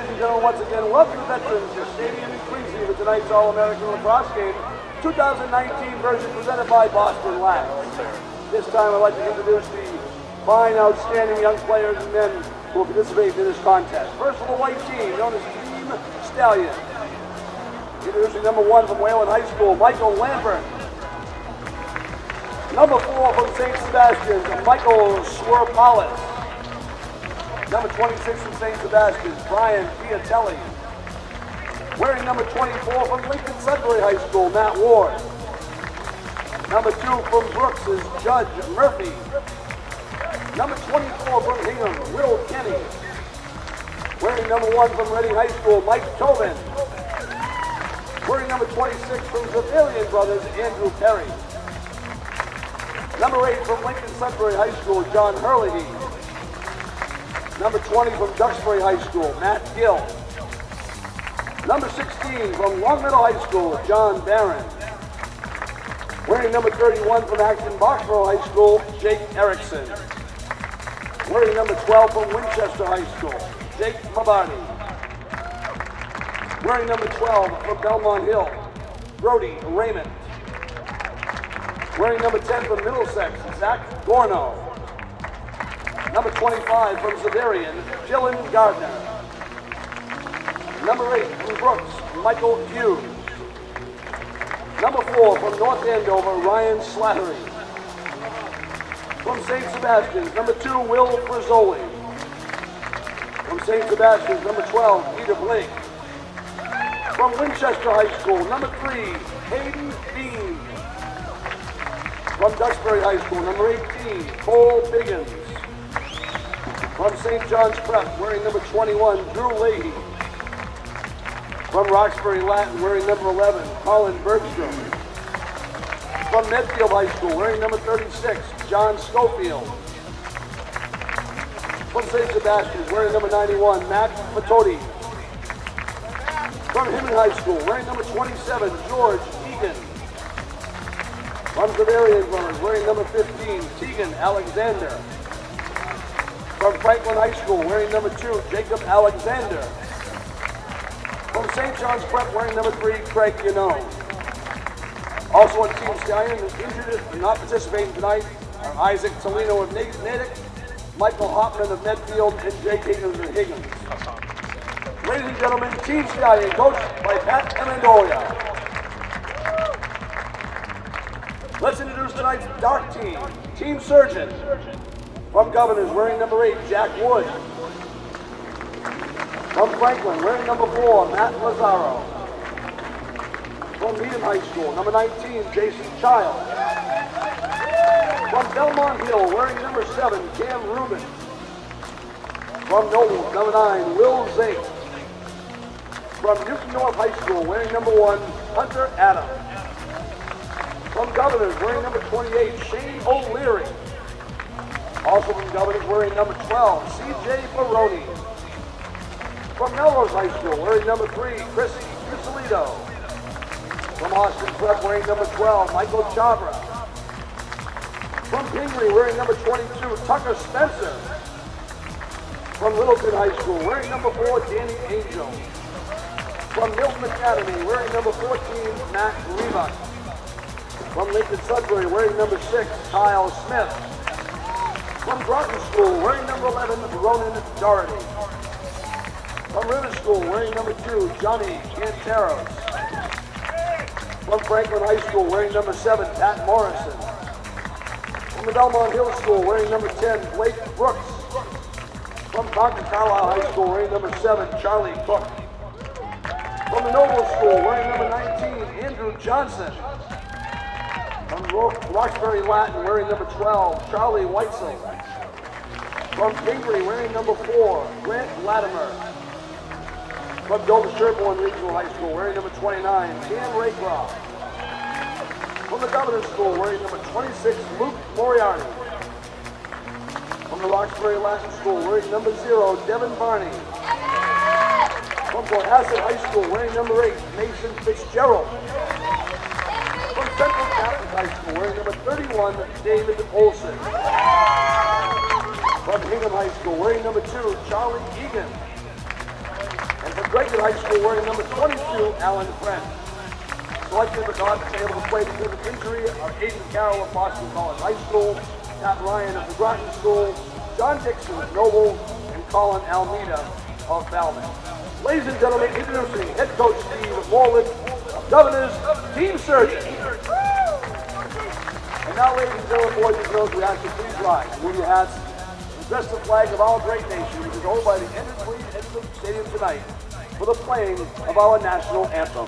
Ladies and gentlemen, once again, welcome to veterans to Stadium in Quincy for tonight's All-American Lacrosse Game, 2019 version presented by BostonLax. This time I'd like to introduce the fine, outstanding young players and men who will participate in this contest. First for the white team, known as Team Stallion. Introducing number 1 from Wayland High School, Michael Lambert. Number 4 from St. Sebastian's, Michael Swerpalis. Number 26 from St. Sebastian's, Brian Piatelli. Wearing number 24 from Lincoln Sudbury High School, Matt Ward. Number 2 from Brooks is Judge Murphy. Number 24 from Hingham, Will Kenny. Wearing number 1 from Reading High School, Mike Tobin. Wearing number 26 from Zavalian Brothers, Andrew Perry. Number 8 from Lincoln Sudbury High School, John Hurley. Number 20 from Duxbury High School, Matt Gill. Number 16 from Long Meadow High School, John Barron. Wearing number 31 from Acton Boxborough High School, Jake Erickson. Wearing number 12 from Winchester High School, Jake Mabardi. Wearing number 12 from Belmont Hill, Brody Raymond. Wearing number 10 from Middlesex, Zach Gorno. Number 25 from Zavarian, Dylan Gardner. Number 8 from Brooks, Michael Hughes. Number 4 from North Andover, Ryan Slattery. From St. Sebastian's, number 2, Will Frizzoli. From St. Sebastian's, number 12, Peter Blake. From Winchester High School, number 3, Hayden Bean. From Duxbury High School, number 18, Cole Biggins. From St. John's Prep, wearing number 21, Drew Leahy. From Roxbury Latin, wearing number 11, Colin Bergstrom. From Medfield High School, wearing number 36, John Schofield. From St. Sebastian's, wearing number 91, Matt Matodi. From Hinman High School, wearing number 27, George Egan. From Zavarian Brothers, wearing number 15, Tegan Alexander. From Franklin High School, wearing number 2, Jacob Alexander. From St. John's Prep, wearing number 3, Craig Yanone. Also on Team Stallion, injured and not participating tonight are Isaac Tolino of Natick, Michael Hoffman of Medfield, and Jake Higgins of Higgins. Ladies and gentlemen, Team Stallion, coached by Pat Amendolia. Let's introduce tonight's dark team, Team Surgeon. From Governors, wearing number 8, Jack Wood. From Franklin, wearing number 4, Matt Lazaro. From Needham High School, number 19, Jason Child. From Belmont Hill, wearing number 7, Cam Rubin. From Noble, number 9, Will Zake. From Newton North High School, wearing number 1, Hunter Adams. From Governors, wearing number 28, Shane O'Leary. Also from Governors, wearing number 12, C.J. Baroni. From Melrose High School, wearing number 3, Chrissy Crisolido. From Austin Prep, wearing number 12, Michael Chabra. From Pingree, wearing number 22, Tucker Spencer. From Littleton High School, wearing number 4, Danny Angel. From Milton Academy, wearing number 14, Matt Levi. From Lincoln Sudbury, wearing number 6, Kyle Smith. From Groton School, wearing number 11, Ronan Doherty. From River School, wearing number 2, Johnny Canteros. From Franklin High School, wearing number 7, Pat Morrison. From the Belmont Hill School, wearing number 10, Blake Brooks. From Concord Carlisle High School, wearing number 7, Charlie Cook. From the Noble School, wearing number 19, Andrew Johnson. From Roxbury Latin, wearing number 12, Charlie Weitzel. From Pingree, wearing number 4, Grant Latimer. From Dover Sherborne Regional High School, wearing number 29, Cam Raycroft. From the Governor's School, wearing number 26, Luke Moriarty. From the Roxbury Latin School, wearing number 0, Devin Barney. From Cohasset High School, wearing number 8, Mason Fitzgerald. From Central Catholic High School, wearing number 31, David Olson. From Hingham High School, wearing number 2, Charlie Egan. Connecticut High School wearing number 22, Alan Friend. Selected but not able to play because of injury are Aiden Carroll of Boston College High School, Pat Ryan of the Groton School, John Dixon of Noble, and Colin Almeida of Falmouth. Ladies and gentlemen, introducing head coach Steve Morland of Governors Team Surgeon. And now, ladies and gentlemen, boys and girls, we ask you please rise, move your hats, and dress the flag of our great nation, which is owned by the Anthem Stadium tonight for the playing of our national anthem.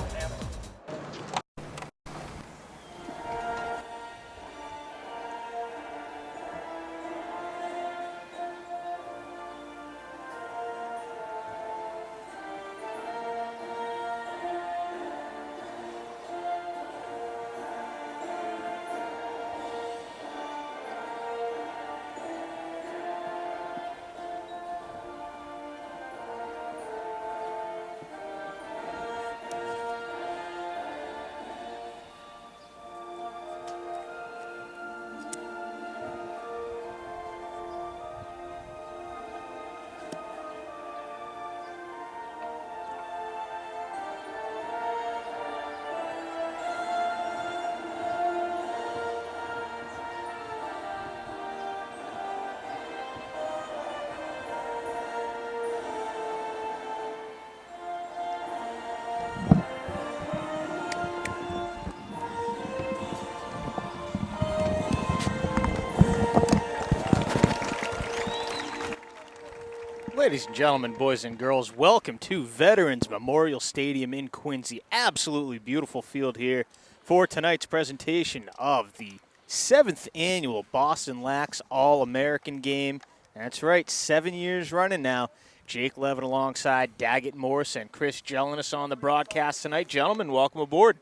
Ladies and gentlemen, boys and girls, welcome to Veterans Memorial Stadium in Quincy. Absolutely beautiful field here for tonight's presentation of the 7th annual BostonLax All-American Game. That's right, 7 years running now. Jake Levin alongside Daggett Morse and Chris Jelinas on the broadcast tonight. Gentlemen, welcome aboard.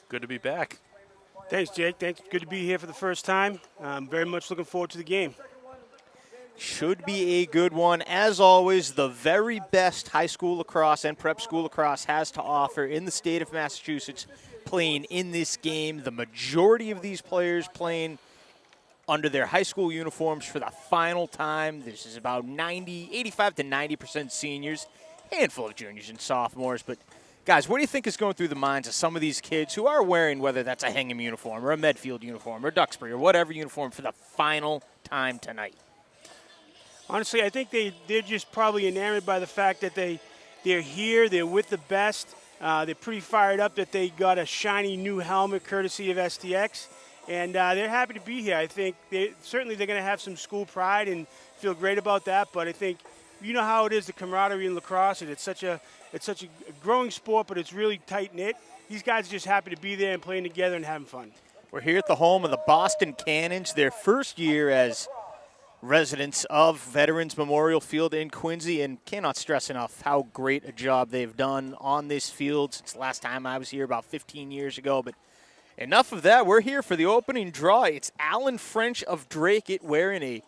Good to be back. Thanks, Jake. Thanks. Good to be here for the first time. I'm very much looking forward to the game. Should be a good one. As always, the very best high school lacrosse and prep school lacrosse has to offer in the state of Massachusetts playing in this game. The majority of these players playing under their high school uniforms for the final time. This is about 85 to 90% seniors, handful of juniors and sophomores. But, guys, what do you think is going through the minds of some of these kids who are wearing, whether that's a Hingham uniform or a Medfield uniform or Duxbury or whatever uniform, for the final time tonight? Honestly, I think they're just probably enamored by the fact that they're here, they're with the best. They're pretty fired up that they got a shiny new helmet courtesy of STX, and they're happy to be here. I think certainly they're going to have some school pride and feel great about that, but I think you know how it is, the camaraderie in lacrosse, and it's such a growing sport, but it's really tight-knit. These guys are just happy to be there and playing together and having fun. We're here at the home of the Boston Cannons, their first year as residents of Veterans Memorial Field in Quincy, and cannot stress enough how great a job they've done on this field since last time I was here about 15 years ago. But enough of that. We're here for the opening draw. It's Alan French of Drake wearing a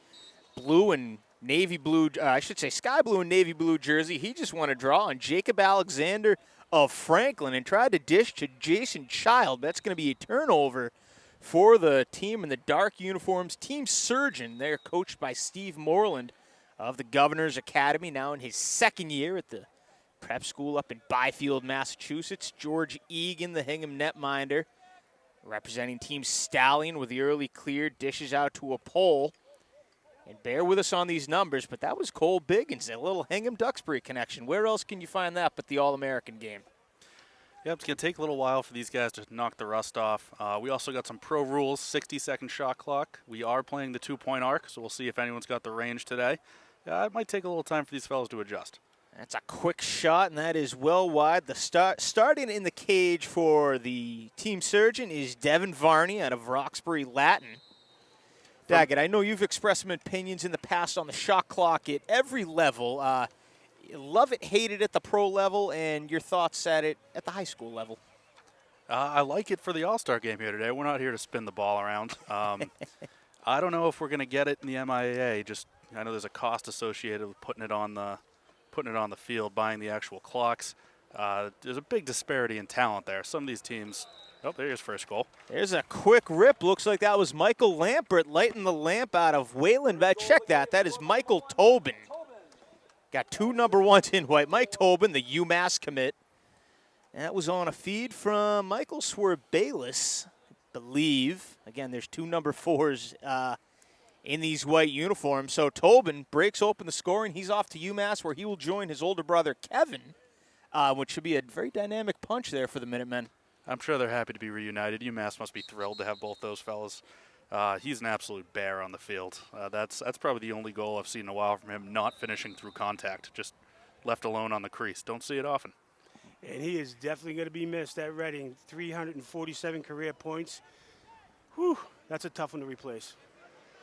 blue and navy blue, sky blue and navy blue jersey. He just won a draw on Jacob Alexander of Franklin and tried to dish to Jason Child. That's going to be a turnover for the team in the dark uniforms. Team Surgeon, they're coached by Steve Moreland of the Governor's Academy, now in his second year at the prep school up in Byfield, Massachusetts. George Egan, the Hingham netminder, representing Team Stallion with the early clear, dishes out to a pole. And bear with us on these numbers, but that was Cole Biggins, a little Hingham-Duxbury connection. Where else can you find that but the All-American Game? Yep, it's going to take a little while for these guys to knock the rust off. We also got some pro rules, 60-second shot clock. We are playing the two-point arc, so we'll see if anyone's got the range today. It might take a little time for these fellas to adjust. That's a quick shot, and that is well wide. The starting in the cage for the Team Surgeon is Devin Varney out of Roxbury Latin. Daggett, I know you've expressed some opinions in the past on the shot clock at every level. Love it, hate it at the pro level, and your thoughts at it at the high school level. I like it for the All-Star game here today. We're not here to spin the ball around. I don't know if we're going to get it in the MIAA. I know there's a cost associated with putting it on the field, buying the actual clocks. There's a big disparity in talent there. Some of these teams. Oh, there's first goal. There's a quick rip. Looks like that was Michael Lampert lighting the lamp out of Wayland. Check that. That is Michael Tobin. Got 2 number 1s in white. Mike Tobin, the UMass commit. And that was on a feed from Michael Swerbalis, I believe. Again, there's 2 number 4s in these white uniforms. So Tobin breaks open the scoring. He's off to UMass, where he will join his older brother, Kevin, which should be a very dynamic punch there for the Minutemen. I'm sure they're happy to be reunited. UMass must be thrilled to have both those fellas. He's an absolute bear on the field. That's probably the only goal I've seen in a while from him, not finishing through contact, just left alone on the crease. Don't see it often. And he is definitely going to be missed at Reading. 347 career points. Whew, that's a tough one to replace.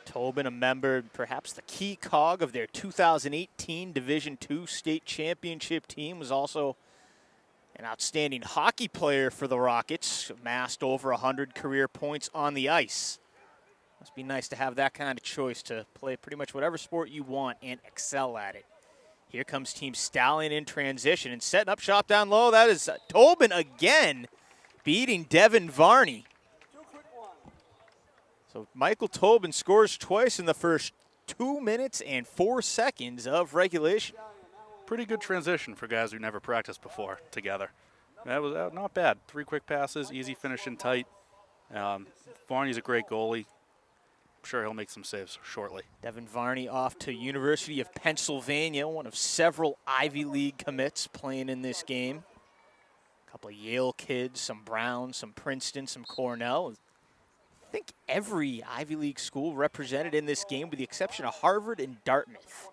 Tobin, a member, perhaps the key cog of their 2018 Division II state championship team, was also an outstanding hockey player for the Rockets, amassed over 100 career points on the ice. Must be nice to have that kind of choice to play pretty much whatever sport you want and excel at it. Here comes Team Stallion in transition and setting up shop down low. That is Tobin again beating Devin Varney. So Michael Tobin scores twice in the first 2 minutes and 4 seconds of regulation. Pretty good transition for guys who never practiced before together. That was not bad. 3 quick passes, easy finishing tight. Varney's a great goalie. I'm sure he'll make some saves shortly. Devin Varney off to University of Pennsylvania, one of several Ivy League commits playing in this game. A couple of Yale kids, some Brown, some Princeton, some Cornell. I think every Ivy League school represented in this game with the exception of Harvard and Dartmouth,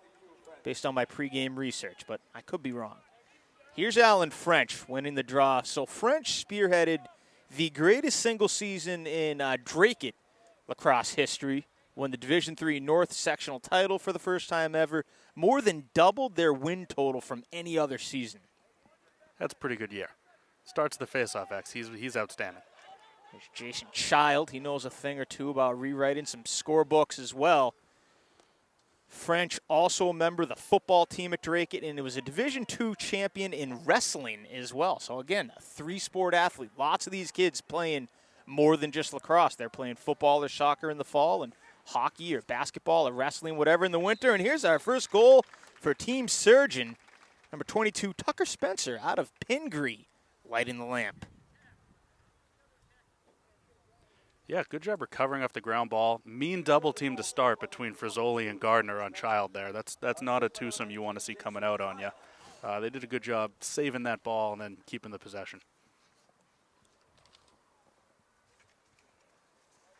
based on my pregame research, but I could be wrong. Here's Alan French winning the draw. So French spearheaded the greatest single season in Drake lacrosse history, won the Division III North sectional title for the first time ever, more than doubled their win total from any other season. That's a pretty good year. Starts the face-off X. He's outstanding. There's Jason Child. He knows a thing or two about rewriting some scorebooks as well. French, also a member of the football team at Drake, and it was a Division II champion in wrestling as well. So again, a 3-sport athlete. Lots of these kids playing more than just lacrosse. They're playing football or soccer in the fall and hockey or basketball or wrestling, whatever, in the winter. And here's our first goal for Team Surgeon. Number 22, Tucker Spencer out of Pingree, lighting the lamp. Yeah, good job recovering off the ground ball. Mean double team to start between Frizzoli and Gardner on Child there. That's not a twosome you want to see coming out on you. They did a good job saving that ball and then keeping the possession.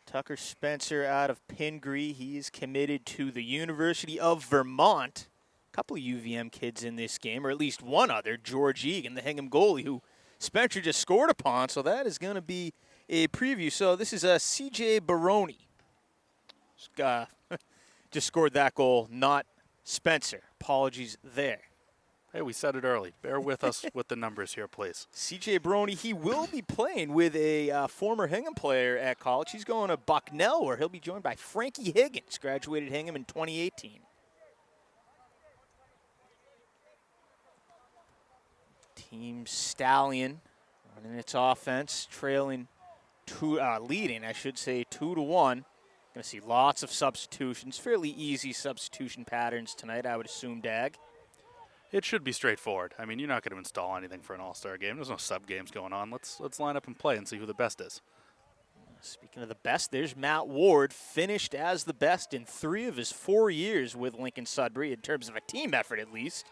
Tucker Spencer out of Pingree. He is committed to the University of Vermont. A couple of UVM kids in this game, or at least one other, George Egan, the Hingham goalie, who Spencer just scored upon. So that is going to be a preview. So this is C.J. Baroni. Just scored that goal, not Spencer. Apologies there. Hey, we said it early. Bear with us with the numbers here, please. C.J. Baroni, he will be playing with a former Hingham player at college. He's going to Bucknell, where he'll be joined by Frankie Higgins, graduated Hingham in 2018. Team Stallion running its offense, leading 2-1. Going to see lots of substitutions, fairly easy substitution patterns tonight, I would assume, Dag. It should be straightforward. I mean, you're not going to install anything for an all-star game. There's no sub-games going on. Let's line up and play and see who the best is. Speaking of the best, there's Matt Ward, finished as the best in 3 of his 4 years with Lincoln Sudbury, in terms of a team effort at least.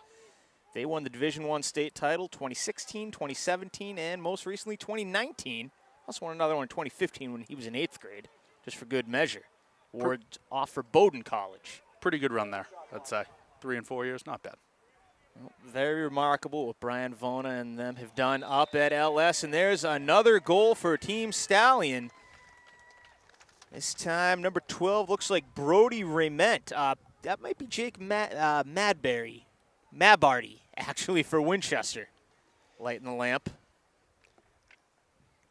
They won the Division I state title 2016, 2017, and most recently 2019. Also won another one in 2015 when he was in 8th grade, just for good measure. Ward's off for Bowdoin College. Pretty good run there, I'd say. 3 and 4 years, not bad. Well, very remarkable what Brian Vona and them have done up at LS. And there's another goal for Team Stallion. This time, number 12 looks like Brody Rayment. That might be Jake Mabbarty, actually, for Winchester. Lighting the lamp.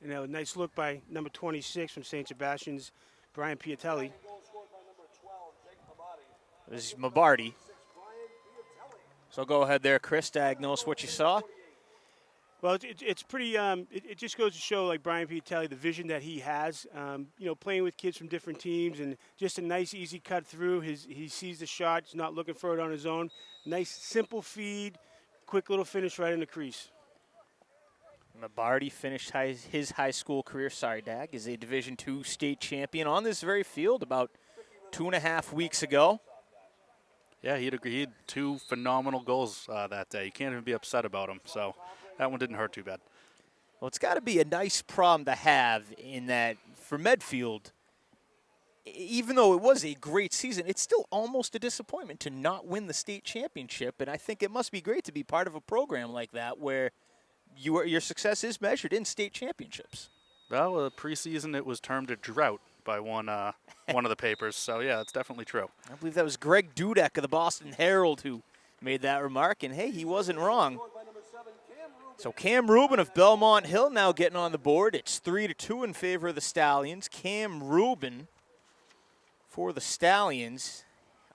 And a nice look by number 26 from St. Sebastian's, Brian Piatelli. This is Mabbarty. So go ahead there, Chris, diagnose what you saw. Well, it's pretty. It just goes to show, like Brian Piatelli, the vision that he has. Playing with kids from different teams, and just a nice, easy cut through. He sees the shot. He's not looking for it on his own. Nice, simple feed, quick little finish right in the crease. Mabardi finished his high school career, Dag, as a Division II state champion on this very field about 2.5 weeks ago. Yeah, he had 2 phenomenal goals that day. You can't even be upset about him, so that one didn't hurt too bad. Well, it's got to be a nice problem to have in that for Medfield, even though it was a great season, it's still almost a disappointment to not win the state championship, and I think it must be great to be part of a program like that where your success is measured in state championships. Well, preseason it was termed a drought by one of the papers, so yeah, that's definitely true. I believe that was Greg Dudek of the Boston Herald who made that remark, and hey, he wasn't wrong. So Cam Rubin of Belmont Hill now getting on the board. It's 3-2 in favor of the Stallions. Cam Rubin for the Stallions,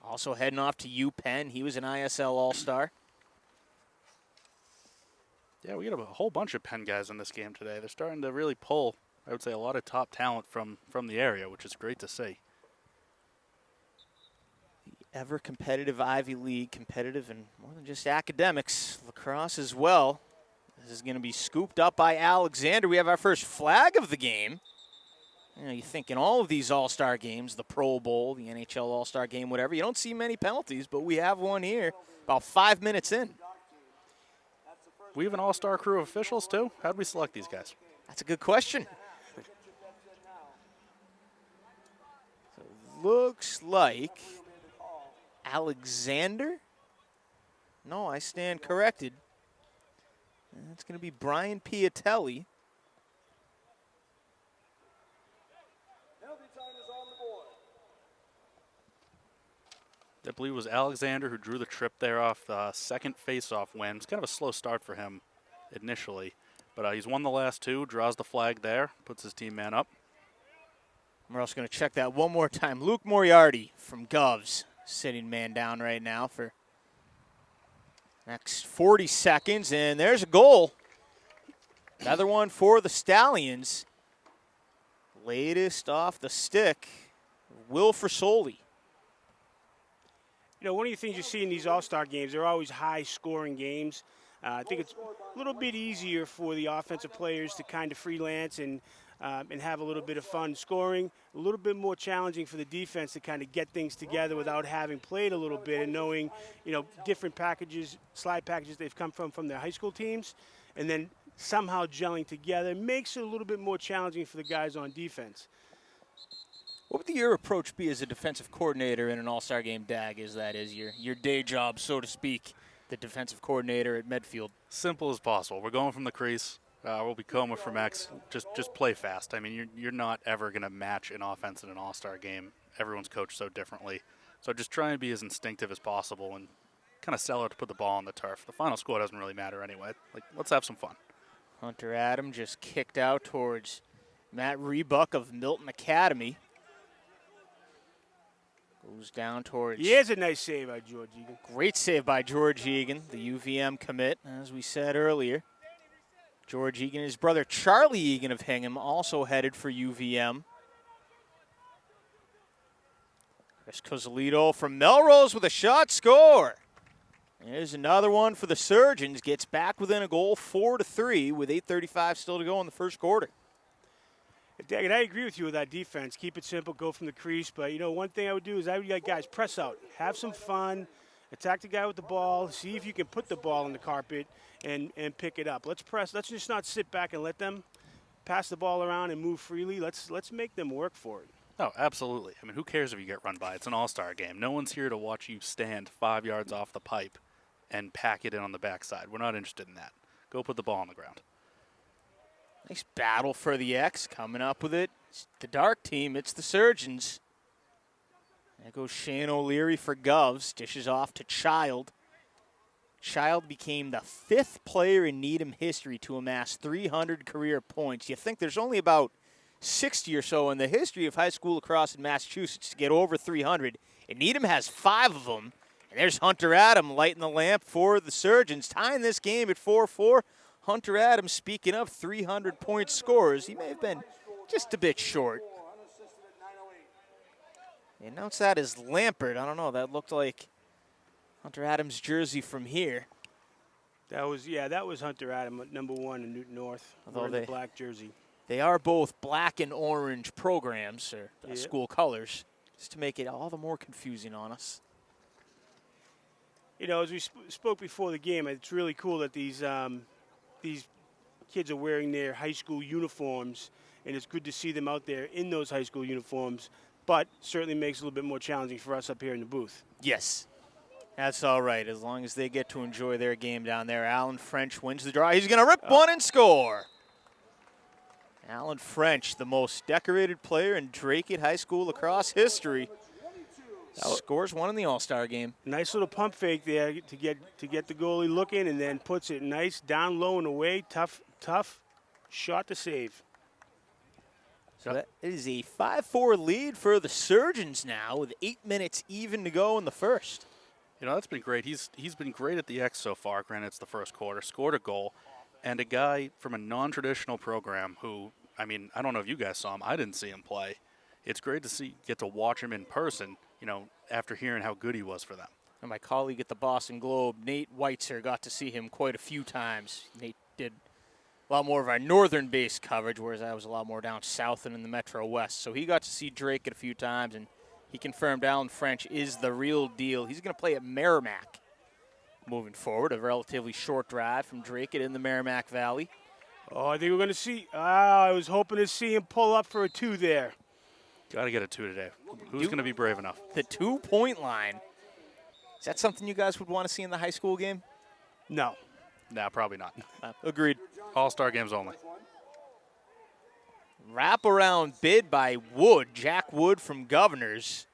also heading off to UPenn. He was an ISL All-Star. Yeah, we got a whole bunch of Penn guys in this game today. They're starting to really pull, I would say, a lot of top talent from the area, which is great to see. The ever-competitive Ivy League, competitive in more than just academics, lacrosse as well. This is going to be scooped up by Alexander. We have our first flag of the game. You think in all of these All-Star games, the Pro Bowl, the NHL All-Star game, whatever, you don't see many penalties, but we have one here about 5 minutes in. We have an all-star crew of officials, too? How'd we select these guys? That's a good question. So looks like Alexander. No, I stand corrected. It's going to be Brian Piatelli. I believe it was Alexander who drew the trip there off the second face-off win. It's kind of a slow start for him initially, but he's won the last 2, draws the flag there, puts his team man up. We're also going to check that one more time. Luke Moriarty from Govs sitting man down right now for next 40 seconds, and there's a goal. Another one for the Stallions. Latest off the stick, Will Forsoli. One of the things you see in these All-Star games, they're always high-scoring games. I think it's a little bit easier for the offensive players to kind of freelance and have a little bit of fun scoring. A little bit more challenging for the defense to kind of get things together without having played a little bit and knowing, different packages, slide packages they've come from their high school teams, and then somehow gelling together makes it a little bit more challenging for the guys on defense. What would your approach be as a defensive coordinator in an All-Star game, Dag, as that is your day job, so to speak, the defensive coordinator at Medfield? Simple as possible. We're going from the crease. We'll be Coma from X. Just play fast. I mean, you're not ever going to match an offense in an All-Star game. Everyone's coached so differently. So just try and be as instinctive as possible and kind of sell out to put the ball on the turf. The final score doesn't really matter anyway. Let's have some fun. Hunter Adam just kicked out towards Matt Rebuck of Milton Academy. Goes down towards... Here's a nice save by George Egan. Great save by George Egan, the UVM commit, as we said earlier. George Egan, his brother Charlie Egan of Hingham, also headed for UVM. Chris Cosolito from Melrose with a shot, score. There's another one for the Surgeons. Gets back within a goal, 4-3, with 8:35 still to go in the first quarter. Daggett, I agree with you with that defense. Keep it simple, go from the crease. But, one thing I would do is I would get guys press out, have some fun, attack the guy with the ball, see if you can put the ball on the carpet and pick it up. Let's press. Let's just not sit back and let them pass the ball around and move freely. Let's make them work for it. Oh, absolutely. I mean, who cares if you get run by? It's an all-star game. No one's here to watch you stand 5 yards off the pipe and pack it in on the backside. We're not interested in that. Go put the ball on the ground. Nice battle for the X, coming up with it. It's the dark team, it's the Surgeons. There goes Shane O'Leary for Govs, dishes off to Child. Child became the 5th player in Needham history to amass 300 career points. You think there's only about 60 or so in the history of high school lacrosse in Massachusetts to get over 300, and Needham has 5 of them. And there's Hunter Adam lighting the lamp for the Surgeons, tying this game at 4-4. Hunter Adams, speaking of 300-point scorers, he may have been just a bit short. They announced that as Lampert. I don't know. That looked like Hunter Adams' jersey from here. That was Hunter Adams, number 1 in Newton North, wearing the black jersey. They are both black and orange programs, or school colors, just to make it all the more confusing on us. You know, as we spoke before the game, it's really cool that these kids are wearing their high school uniforms, and it's good to see them out there in those high school uniforms, but certainly makes it a little bit more challenging for us up here in the booth. Yes, that's all right, as long as they get to enjoy their game down there. Alan French wins the draw. He's going to rip one and score. Alan French, the most decorated player in Drake High School lacrosse history, scores one in the All-Star game. Nice little pump fake there to get the goalie looking, and then puts it nice down low and away. Tough shot to save. So that is a 5-4 lead for the Surgeons now, with 8 minutes even to go in the first. You know, that's been great. He's been great at the X so far. Granted, it's the first quarter. Scored a goal. And a guy from a non-traditional program who, I mean, I don't know if you guys saw him. I didn't see him play. It's great to get to watch him in person, you know, after hearing how good he was for them. And my colleague at the Boston Globe, Nate Weitzer, got to see him quite a few times. Nate did a lot more of our northern-based coverage, whereas I was a lot more down south and in the Metro West. So he got to see Drake a few times, and he confirmed Alan French is the real deal. He's going to play at Merrimack moving forward, a relatively short drive from Drake in the Merrimack Valley. Oh, I think we're going to see. I was hoping to see him pull up for a 2 there. Got to get a 2 today. Who's going to be brave enough? The 2-point line. Is that something you guys would want to see in the high school game? No. Nah, probably not. Agreed. All-Star games only. Wraparound bid by Wood, Jack Wood from Governors.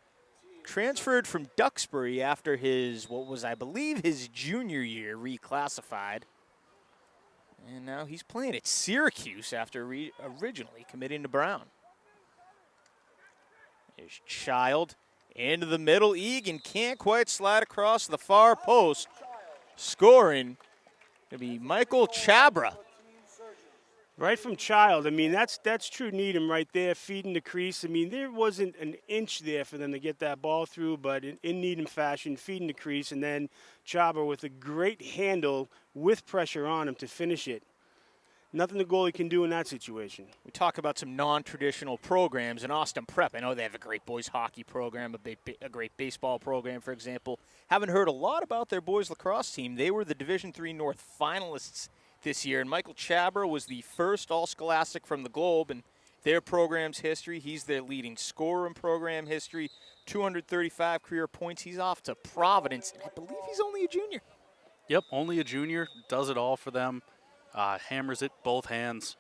Transferred from Duxbury after his, what was I believe his junior year, reclassified. And now he's playing at Syracuse after originally committing to Brown. There's Child into the middle. Egan can't quite slide across the far post. Scoring going to be Michael Chabra. Right from Child. I mean, that's true Needham right there, feeding the crease. I mean, there wasn't an inch there for them to get that ball through, but in Needham fashion, feeding the crease, and then Chabra with a great handle with pressure on him to finish it. Nothing the goalie can do in that situation. We talk about some non-traditional programs in Austin Prep. I know they have a great boys hockey program, a great baseball program, for example. Haven't heard a lot about their boys lacrosse team. They were the Division III North finalists this year, and Michael Chabra was the first All-Scholastic from the Globe in their program's history. He's their leading scorer in program history, 235 career points. He's off to Providence, and I believe he's only a junior. Yep, only a junior, does it all for them. Hammers it both hands,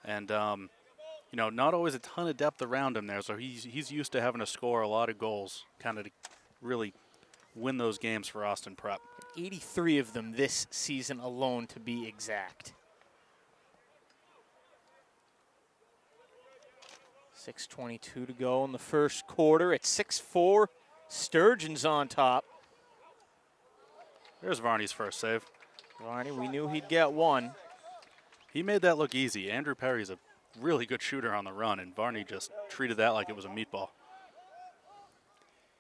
and you know, not always a ton of depth around him there, so he's used to having to score a lot of goals, kind of to really win those games for Austin Prep. 83 of them this season alone, to be exact. 6:22 to go in the first quarter. At 6-4, Sturgeon's on top. There's Varney's first save. Varney, we knew he'd get one. He made that look easy. Andrew Perry's a really good shooter on the run, and Varney just treated that like it was a meatball.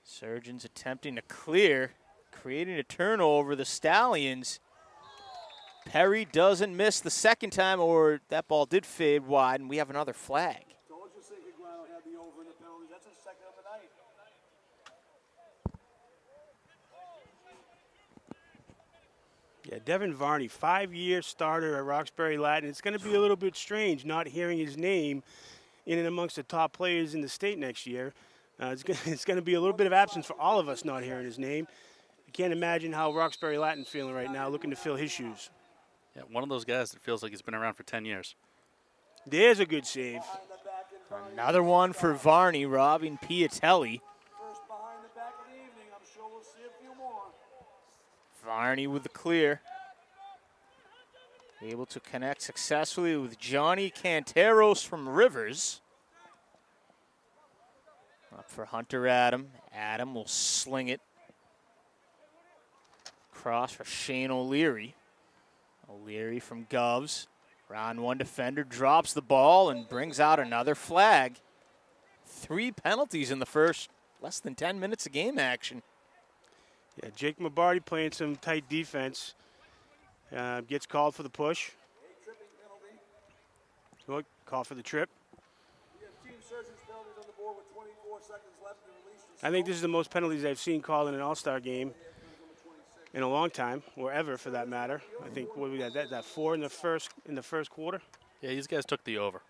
Surgeons attempting to clear, creating a turnover. The Stallions. Perry doesn't miss the second time, or that ball did fade wide, and we have another flag. Yeah, Devin Varney, 5-year starter at Roxbury Latin. It's going to be a little bit strange not hearing his name in and amongst the top players in the state next year. It's going to be a little bit of absence for all of us not hearing his name. I can't imagine how Roxbury Latin's feeling right now, looking to fill his shoes. Yeah, one of those guys that feels like he's been around for 10 years. There's a good save. Another one for Varney, robbing Piatelli. Varney with the clear. Able to connect successfully with Johnny Canteros from Rivers. Up for Hunter Adam. Adam will sling it. Cross for Shane O'Leary. O'Leary from Govs. Round one defender drops the ball and brings out another flag. 3 penalties in the first less than 10 minutes of game action. Yeah, Jake Mabarty playing some tight defense. Gets called for the push. Good call for the trip. I think this is the most penalties I've seen called in an All-Star game in a long time, or ever for that matter. I think what we got that 4 in the first quarter. Yeah, these guys took the over.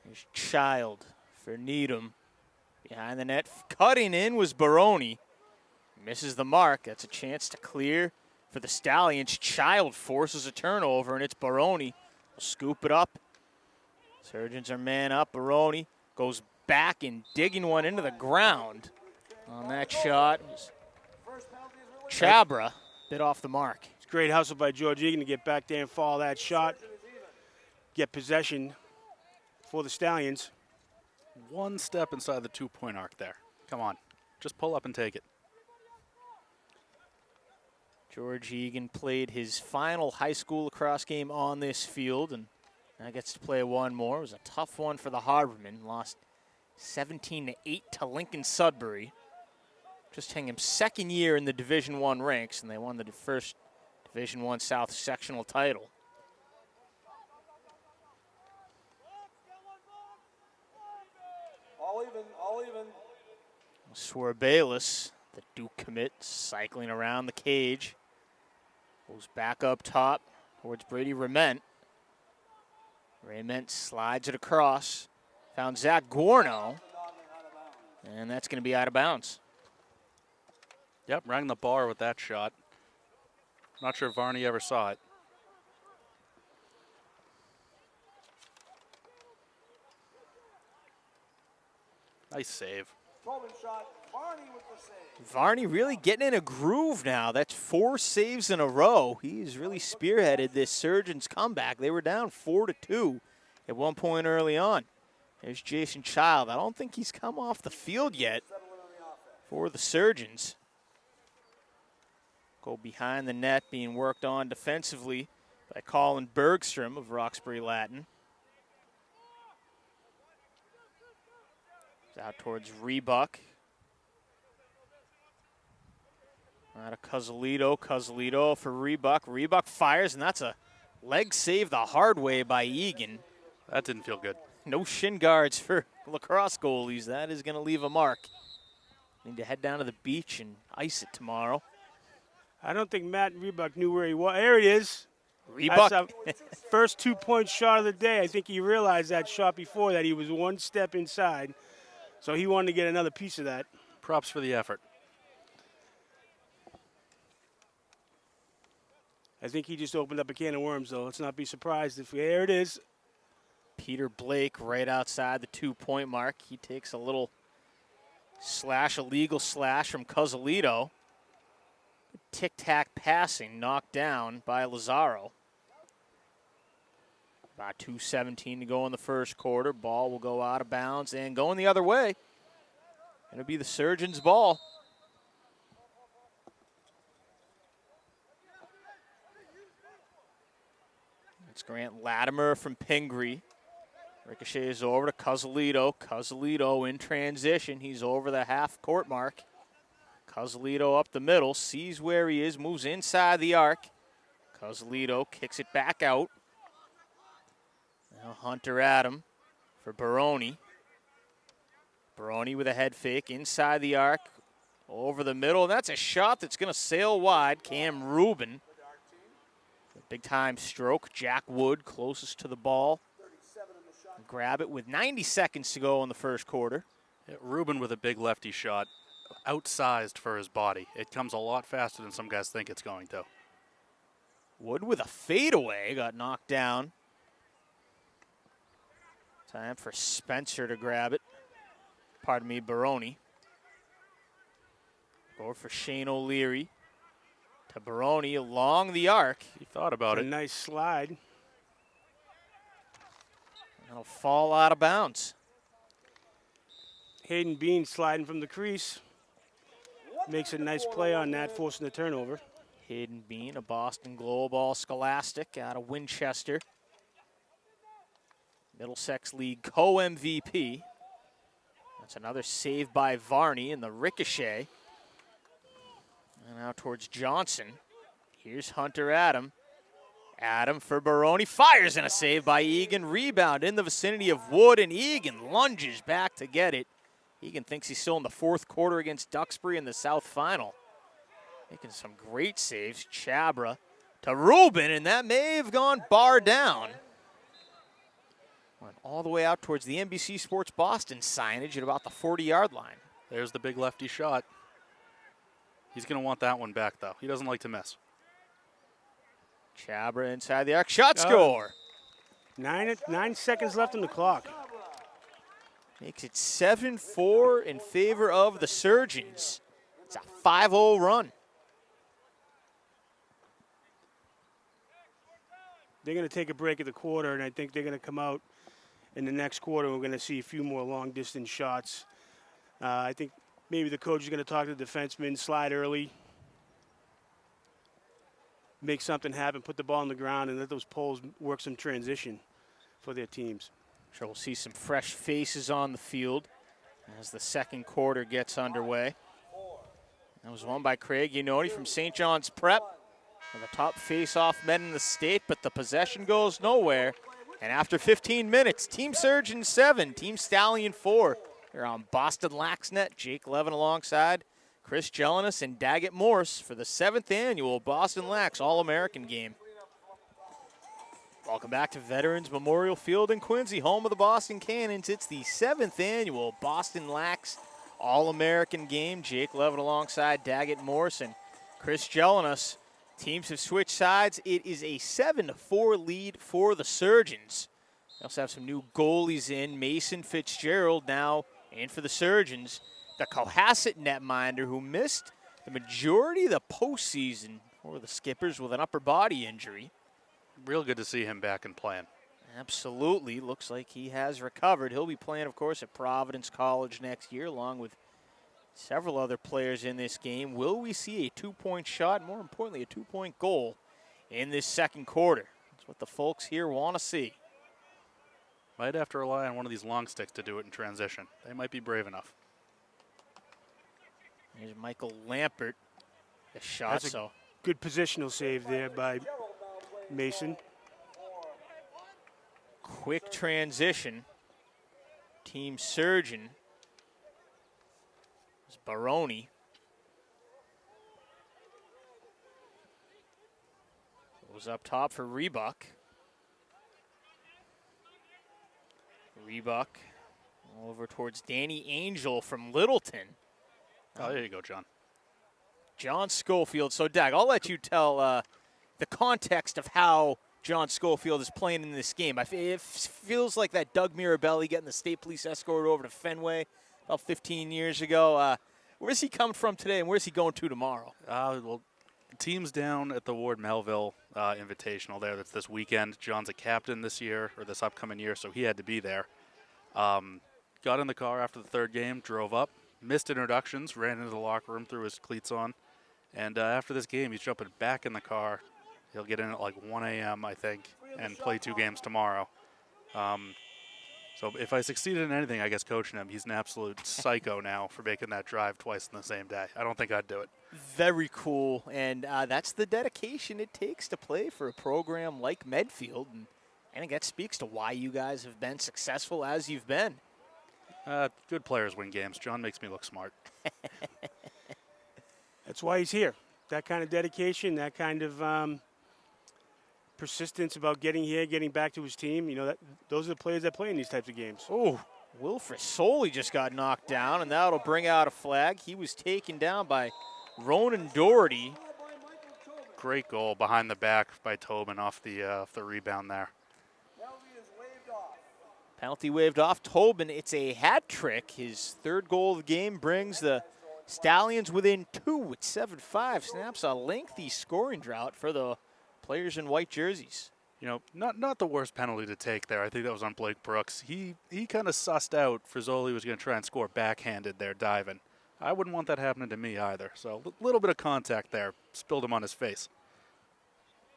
There's Child for Needham. Behind the net, cutting in was Baroni. Misses the mark. That's a chance to clear for the Stallions. Child forces a turnover, and it's Baroni. Will scoop it up. Surgeons are man up. Baroni goes back and digging one into the ground on that shot. Chabra bit off the mark. It's great hustle by George Egan to get back there and follow that shot. Get possession for the Stallions. One step inside the 2-point arc there. Come on. Just pull up and take it. George Egan played his final high school lacrosse game on this field, and now gets to play one more. It was a tough one for the Harbormen. Lost 17-8 to Lincoln Sudbury. Just hitting him second year in the Division I ranks, and they won the first Division I South sectional title. All even. Swerbalis, the Duke commit, cycling around the cage. Goes back up top towards Brady Rement. Rement slides it across. Found Zach Gorno. And that's going to be out of bounds. Yep, rang the bar with that shot. Not sure Varney ever saw it. Nice save. Shot. Varney with the save. Varney really getting in a groove now. That's 4 saves in a row. He's really spearheaded this Surgeons comeback. They were down 4-2 at one point early on. There's Jason Child. I don't think he's come off the field yet for the Surgeons. Go behind the net, being worked on defensively by Colin Bergstrom of Roxbury Latin. Out towards Rebuck. Out of Cuzzelito. Cuzzelito for Rebuck. Rebuck fires, and that's a leg save the hard way by Egan. That didn't feel good. No shin guards for lacrosse goalies. That is going to leave a mark. Need to head down to the beach and ice it tomorrow. I don't think Matt Rebuck knew where he was. There it is. Rebuck. That's a first 2-point shot of the day. I think he realized that shot before that he was one step inside. So he wanted to get another piece of that. Props for the effort. I think he just opened up a can of worms, though. Let's not be surprised if there it is. Peter Blake right outside the 2-point mark. He takes a little slash, a legal slash from Cuzzelito. Tic-tac passing knocked down by Lazaro. About 2:17 to go in the first quarter. Ball will go out of bounds and going the other way. It'll be the Surgeons' ball. It's Grant Latimer from Pingree. Ricochets over to Cuzzelito. Cuzzelito in transition. He's over the half-court mark. Cuzzelito up the middle, sees where he is, moves inside the arc. Cuzzelito kicks it back out. Now Hunter Adam for Baroni. Baroni with a head fake inside the arc, over the middle. That's a shot that's going to sail wide. Cam Rubin. Big time stroke. Jack Wood closest to the ball. Grab it with 90 seconds to go in the first quarter. Yeah, Rubin with a big lefty shot. Outsized for his body. It comes a lot faster than some guys think it's going to. Wood with a fadeaway got knocked down. Time for Spencer to grab it. Pardon me, Baroni. Go for Shane O'Leary. To Baroni along the arc. He thought about it. A nice slide. That'll fall out of bounds. Hayden Bean sliding from the crease. Makes a nice play on that, forcing the turnover. Hayden Bean, a Boston Globe All-Scholastic out of Winchester. Middlesex League co-MVP. That's another save by Varney in the ricochet. And now towards Johnson. Here's Hunter Adam. Adam for Baroni. Fires and a save by Egan. Rebound in the vicinity of Wood, and Egan lunges back to get it. Egan thinks he's still in the fourth quarter against Duxbury in the South Final. Making some great saves. Chabra to Rubin, and that may have gone bar down. Went all the way out towards the NBC Sports Boston signage at about the 40-yard line. There's the big lefty shot. He's going to want that one back, though. He doesn't like to miss. Chabra inside the arc. Shot score. 9 seconds left on the clock. Makes it 7-4 in favor of the Surgeons. It's a 5-0 run. They're going to take a break at the quarter, and I think they're going to come out in the next quarter. We're going to see a few more long-distance shots. I think maybe the coach is going to talk to the defenseman, slide early, make something happen, put the ball on the ground, and let those poles work some transition for their teams. Sure, we'll see some fresh faces on the field as the second quarter gets underway. That was won by Craig Iannone from St. John's Prep. One of the top face-off men in the state, but the possession goes nowhere. And after 15 minutes, Team Surgeon 7, Team Stallion 4. They're on BostonLax net. Jake Levin alongside Chris Jelinas and Daggett Morse for the 7th annual BostonLax All-American game. Welcome back to Veterans Memorial Field in Quincy, home of the Boston Cannons. It's the 7th annual BostonLax All-American game. Jake Levin alongside Daggett Morse and Chris Jelinas. Teams have switched sides. It is a 7-4 lead for the Surgeons. They also have some new goalies in. Mason Fitzgerald now in for the Surgeons. The Cohasset netminder who missed the majority of the postseason for the Skippers with an upper body injury. Real good to see him back and playing. Absolutely. Looks like he has recovered. He'll be playing, of course, at Providence College next year, along with several other players in this game. Will we see a two-point shot, and more importantly, a two-point goal in this second quarter? That's what the folks here want to see. Might have to rely on one of these long sticks to do it in transition. They might be brave enough. Here's Michael Lampert. The shot, That's a good positional save there by Mason. Quick transition. Team Surgeon. It's Baroni. Goes up top for Rebuck. Rebuck over towards Danny Angel from Littleton. Oh, there you go, John. John Schofield. So, Dag, I'll let you tell the context of how John Schofield is playing in this game. It feels like that Doug Mirabelli getting the state police escort over to Fenway about 15 years ago. Where's he coming from today, and where's he going to tomorrow? Well, the team's down at the Ward Melville Invitational there. That's this weekend. John's a captain this year, or this upcoming year, so he had to be there. Got in the car after the third game, drove up, missed introductions, ran into the locker room, threw his cleats on. And after this game, he's jumping back in the car. He'll get in at like 1 a.m., I think, and play 2 games tomorrow. So if I succeeded in anything, I guess coaching him, he's an absolute psycho now for making that drive twice in the same day. I don't think I'd do it. Very cool, and that's the dedication it takes to play for a program like Medfield. And I think that speaks to why you guys have been successful as you've been. Good players win games. John makes me look smart. That's why he's here. That kind of dedication, that kind of persistence about getting here, getting back to his team. You know, those are the players that play in these types of games. Oh, Wilfred Soley just got knocked down, and that'll bring out a flag. He was taken down by Ronan Doherty. Great goal behind the back by Tobin off the rebound there. Penalty waved off. Tobin, it's a hat trick. His third goal of the game brings the Stallions within 2 with 7-5. Snaps a lengthy scoring drought for the players in white jerseys. You know, not the worst penalty to take there. I think that was on Blake Brooks. He kind of sussed out Frizzoli was going to try and score backhanded there, diving. I wouldn't want that happening to me either. So a little bit of contact there. Spilled him on his face.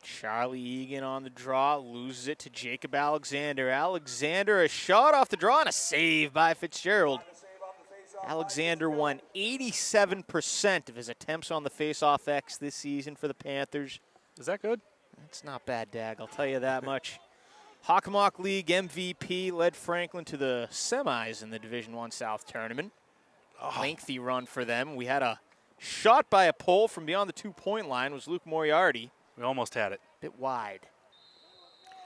Charlie Egan on the draw, loses it to Jacob Alexander. Alexander, a shot off the draw and a save by Fitzgerald. Alexander won 87% of his attempts on the face-off X this season for the Panthers. Is that good? That's not bad, Dag, I'll tell you that much. Hockomock League MVP led Franklin to the semis in the Division I South tournament. Lengthy run for them. We had a shot by a pole from beyond the 2-point line. Was Luke Moriarty. We almost had it. Bit wide.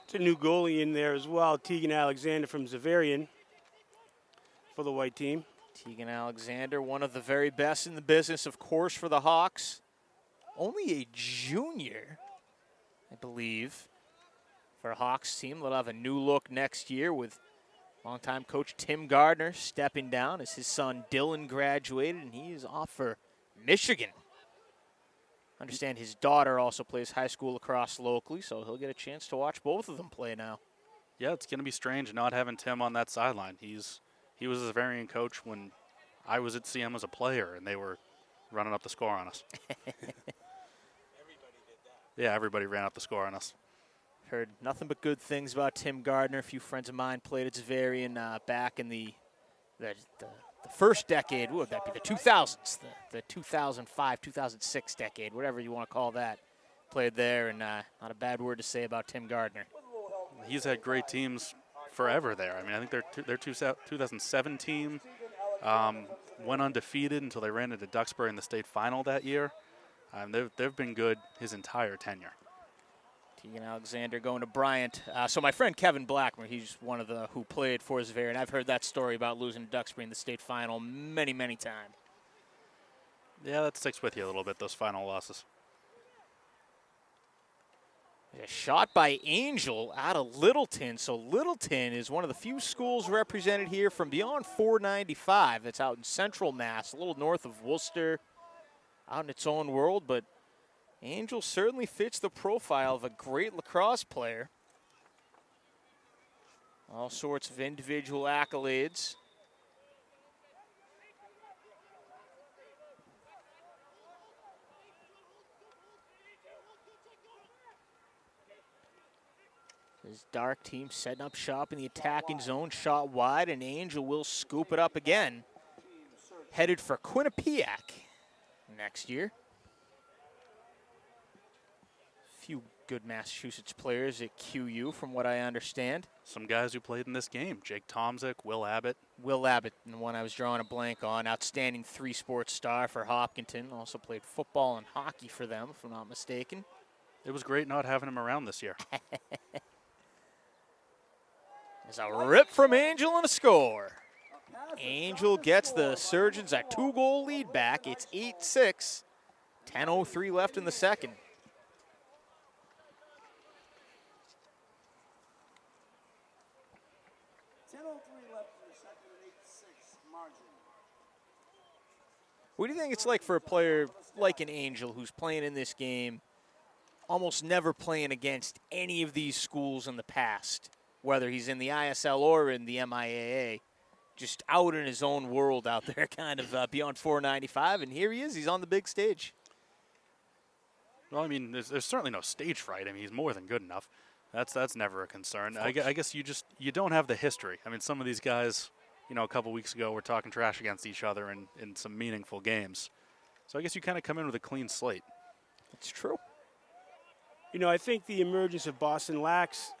It's a new goalie in there as well, Tegan Alexander from Zavarian for the white team. Tegan Alexander, one of the very best in the business, of course, for the Hawks. Only a junior, I believe, for a Hawks team. They'll have a new look next year with longtime coach Tim Gardner stepping down as his son Dylan graduated, and he is off for Michigan. I understand his daughter also plays high school lacrosse locally, so he'll get a chance to watch both of them play now. Yeah, it's going to be strange not having Tim on that sideline. He was a Zavarian coach when I was at CM as a player, and they were running up the score on us. Yeah, everybody ran up the score on us. Heard nothing but good things about Tim Gardner. A few friends of mine played at Zavarian back in the first decade. What would that be? The 2000s, the 2005, 2006 decade, whatever you want to call that. Played there, and not a bad word to say about Tim Gardner. He's had great teams forever there. I mean, I think their 2007 team went undefeated until they ran into Duxbury in the state final that year. They've been good his entire tenure. Tegan Alexander going to Bryant. So my friend Kevin Blackmer, he's one of the who played for Zavarian. I've heard that story about losing to Duxbury in the state final many, many times. Yeah, that sticks with you a little bit, those final losses. A shot by Angel out of Littleton. So Littleton is one of the few schools represented here from beyond 495. That's out in central Mass, a little north of Worcester, out in its own world, but Angel certainly fits the profile of a great lacrosse player. All sorts of individual accolades. His dark team setting up shop in the attacking zone, shot wide, and Angel will scoop it up again. Headed for Quinnipiac next year. Few good Massachusetts players at QU from what I understand. Some guys who played in this game, Jake Tomzik, Will Abbott. Will Abbott, the one I was drawing a blank on. Outstanding three-sport star for Hopkinton. Also played football and hockey for them, if I'm not mistaken. It was great not having him around this year. There's a rip from Angel and a score. Angel gets the Surgeons a 2-goal lead back. It's 8-6. 10:03 left in the second. What do you think it's like for a player like an Angel who's playing in this game, almost never playing against any of these schools in the past, whether he's in the ISL or in the MIAA, just out in his own world out there, kind of beyond 495, and here he is, he's on the big stage. Well, I mean, there's certainly no stage fright. I mean, he's more than good enough. That's never a concern. I guess you don't have the history. I mean, some of these guys, you know, a couple weeks ago were talking trash against each other in some meaningful games. So I guess you kind of come in with a clean slate. It's true. You know, I think the emergence of BostonLax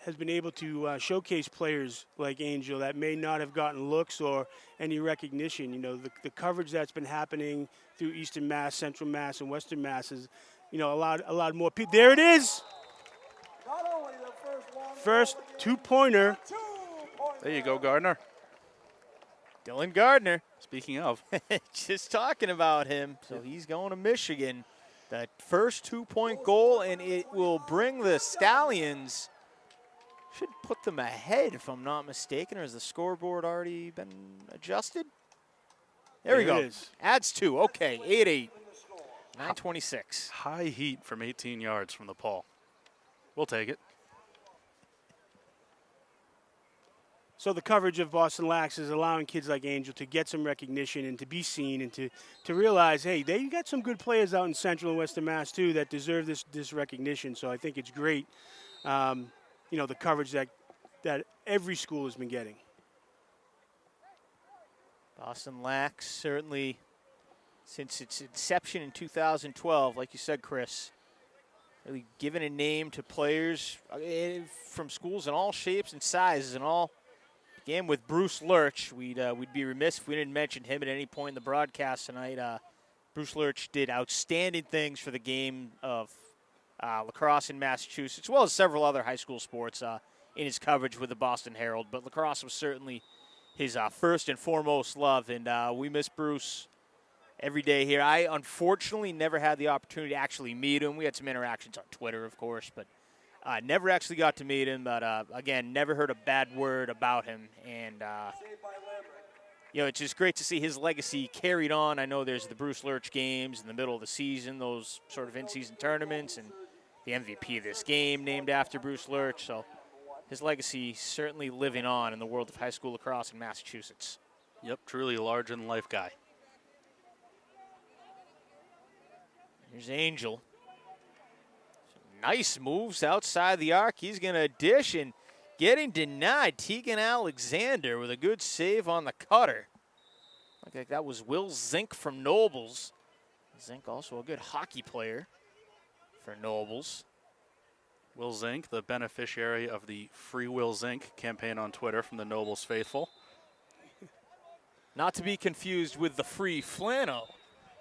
has been able to showcase players like Angel that may not have gotten looks or any recognition. You know, the coverage that's been happening through Eastern Mass, Central Mass, and Western Mass has, you know, allowed more people. There it is. First two-pointer. There you go, Gardner. Dylan Gardner. Speaking of. Just talking about him. So he's going to Michigan. That first 2-point goal, and it will bring the Stallions. Should put them ahead, if I'm not mistaken, or has the scoreboard already been adjusted? There we go. Adds 2. Okay, 8-8. 9:26. High heat from 18 yards from the pole. We'll take it. So the coverage of BostonLax is allowing kids like Angel to get some recognition and to be seen and to realize, hey, they got some good players out in Central and Western Mass too that deserve this recognition. So I think it's great, the coverage that every school has been getting. BostonLax certainly, since its inception in 2012, like you said, Chris, really given a name to players from schools in all shapes and sizes and all. Began with Bruce Lurch. We'd be remiss if we didn't mention him at any point in the broadcast tonight. Bruce Lurch did outstanding things for the game of lacrosse in Massachusetts, as well as several other high school sports in his coverage with the Boston Herald. But lacrosse was certainly his first and foremost love, and we miss Bruce every day here. I unfortunately never had the opportunity to actually meet him. We had some interactions on Twitter, of course, but never actually got to meet him. But again, never heard a bad word about him, and it's just great to see his legacy carried on. I know there's the Bruce Lurch games in the middle of the season, those sort of in-season tournaments, and the MVP of this game named after Bruce Lurch. So his legacy certainly living on in the world of high school lacrosse in Massachusetts. Yep, truly a larger-than-life guy. Here's Angel. Some nice moves outside the arc. He's going to dish and getting denied. Tegan Alexander with a good save on the cutter. Looked like that was Will Zink from Nobles. Zink also a good hockey player for Nobles. Will Zink, the beneficiary of the Free Will Zink campaign on Twitter from the Nobles faithful. Not to be confused with the Free Flano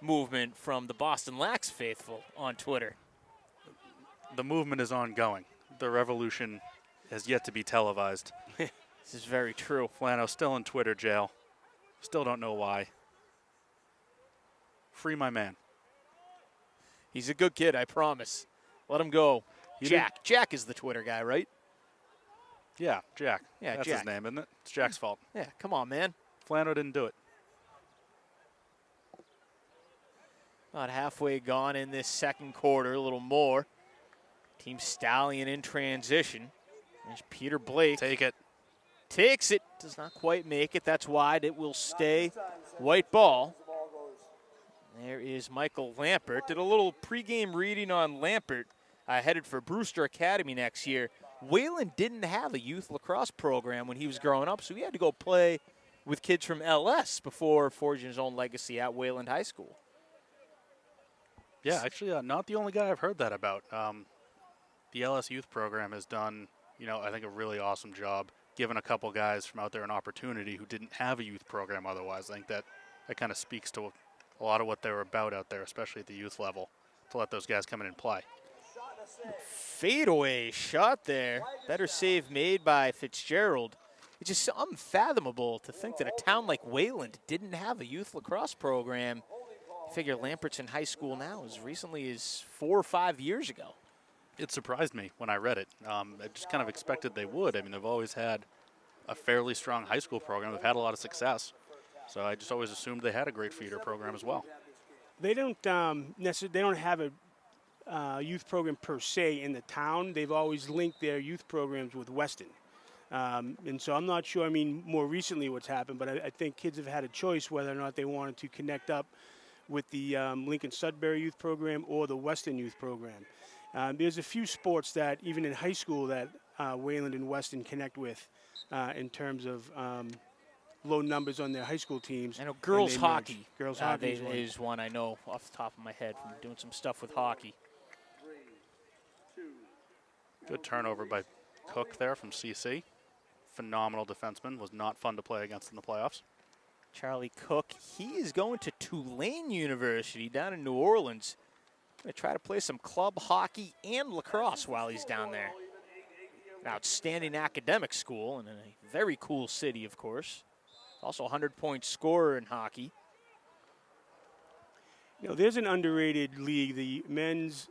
movement from the BostonLax faithful on Twitter. The movement is ongoing. The revolution has yet to be televised. This is very true. Flano still in Twitter jail. Still don't know why. Free my man. He's a good kid, I promise. Let him go. Jack. Jack is the Twitter guy, right? Yeah, Jack. Yeah, that's Jack. his name, isn't it? It's Jack's fault. Yeah, come on, man. Flano didn't do it. About halfway gone in this second quarter, a little more. Team Stallion in transition. There's Peter Blake. Take it. Takes it. Does not quite make it. That's wide. It will stay. White ball. There is Michael Lampert. Did a little pregame reading on Lampert. Headed for Brewster Academy next year. Wayland didn't have a youth lacrosse program when he was growing up, so he had to go play with kids from LS before forging his own legacy at Wayland High School. Yeah, actually, not the only guy I've heard that about. The LS youth program has done, I think a really awesome job, giving a couple guys from out there an opportunity who didn't have a youth program otherwise. I think that kind of speaks to a lot of what they're about out there, especially at the youth level, to let those guys come in and play. Fadeaway shot there. Better save made by Fitzgerald. It's just unfathomable to think that a town like Wayland didn't have a youth lacrosse program. I figure Lampert's in high school now as recently as 4 or 5 years ago. It surprised me when I read it. I just kind of expected they would. I mean, they've always had a fairly strong high school program. They've had a lot of success. So I just always assumed they had a great feeder program as well. They don't necessarily. They don't have a youth program per se in the town. They've always linked their youth programs with Weston. And so I'm not sure, more recently what's happened, but I think kids have had a choice whether or not they wanted to connect up with the Lincoln Sudbury youth program or the Weston youth program. There's a few sports that, even in high school, that Wayland and Weston connect with in terms of low numbers on their high school teams. I know girls hockey. Girls hockey is one I know off the top of my head from doing some stuff with hockey. Good turnover by Cook there from CC. Phenomenal defenseman. Was not fun to play against in the playoffs. Charlie Cook, he is going to Tulane University down in New Orleans. Going to try to play some club hockey and lacrosse while he's down there. An outstanding academic school and in a very cool city, of course. Also a 100-point scorer in hockey. There's an underrated league, the men's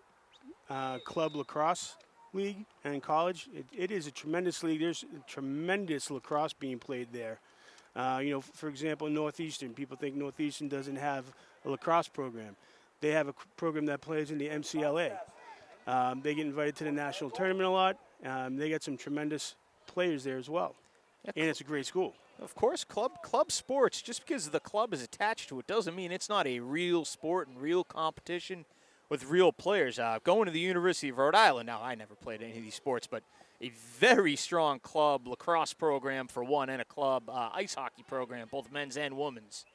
club lacrosse league in college. It is a tremendous league. There's tremendous lacrosse being played there. For example, Northeastern. People think Northeastern doesn't have a lacrosse program. They have a program that plays in the MCLA. They get invited to the national tournament a lot. They get some tremendous players there as well. and it's a great school. Of course, club sports, just because the club is attached to it doesn't mean it's not a real sport and real competition with real players. Going to the University of Rhode Island, now I never played any of these sports, but a very strong club lacrosse program for one and a club ice hockey program, both men's and women's.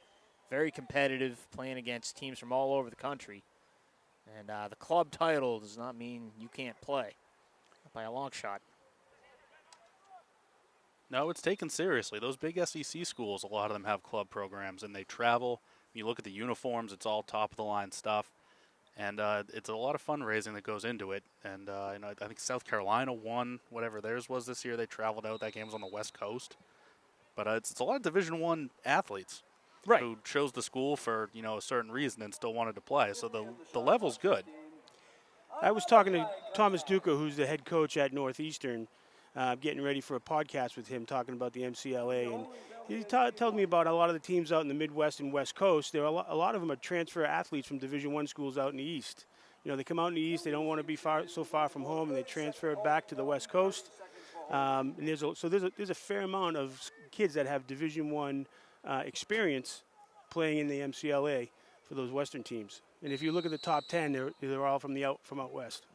Very competitive, playing against teams from all over the country. And the club title does not mean you can't play by a long shot. No, it's taken seriously. Those big SEC schools, a lot of them have club programs, and they travel. You look at the uniforms, it's all top-of-the-line stuff. And it's a lot of fundraising that goes into it. And I think South Carolina won whatever theirs was this year. They traveled out. That game was on the West Coast. But it's a lot of Division I athletes who chose the school for a certain reason and still wanted to play. So the level's good. I was talking to Thomas Duca, who's the head coach at Northeastern, getting ready for a podcast with him, talking about the MCLA, and he told me about a lot of the teams out in the Midwest and West Coast. There are a lot of them are transfer athletes from Division I schools out in the East. They come out in the East, they don't want to be so far from home, and they transfer back to the West Coast. And there's a fair amount of kids that have Division I experience playing in the MCLA for those Western teams. And if you look at the top 10, they're all from out west.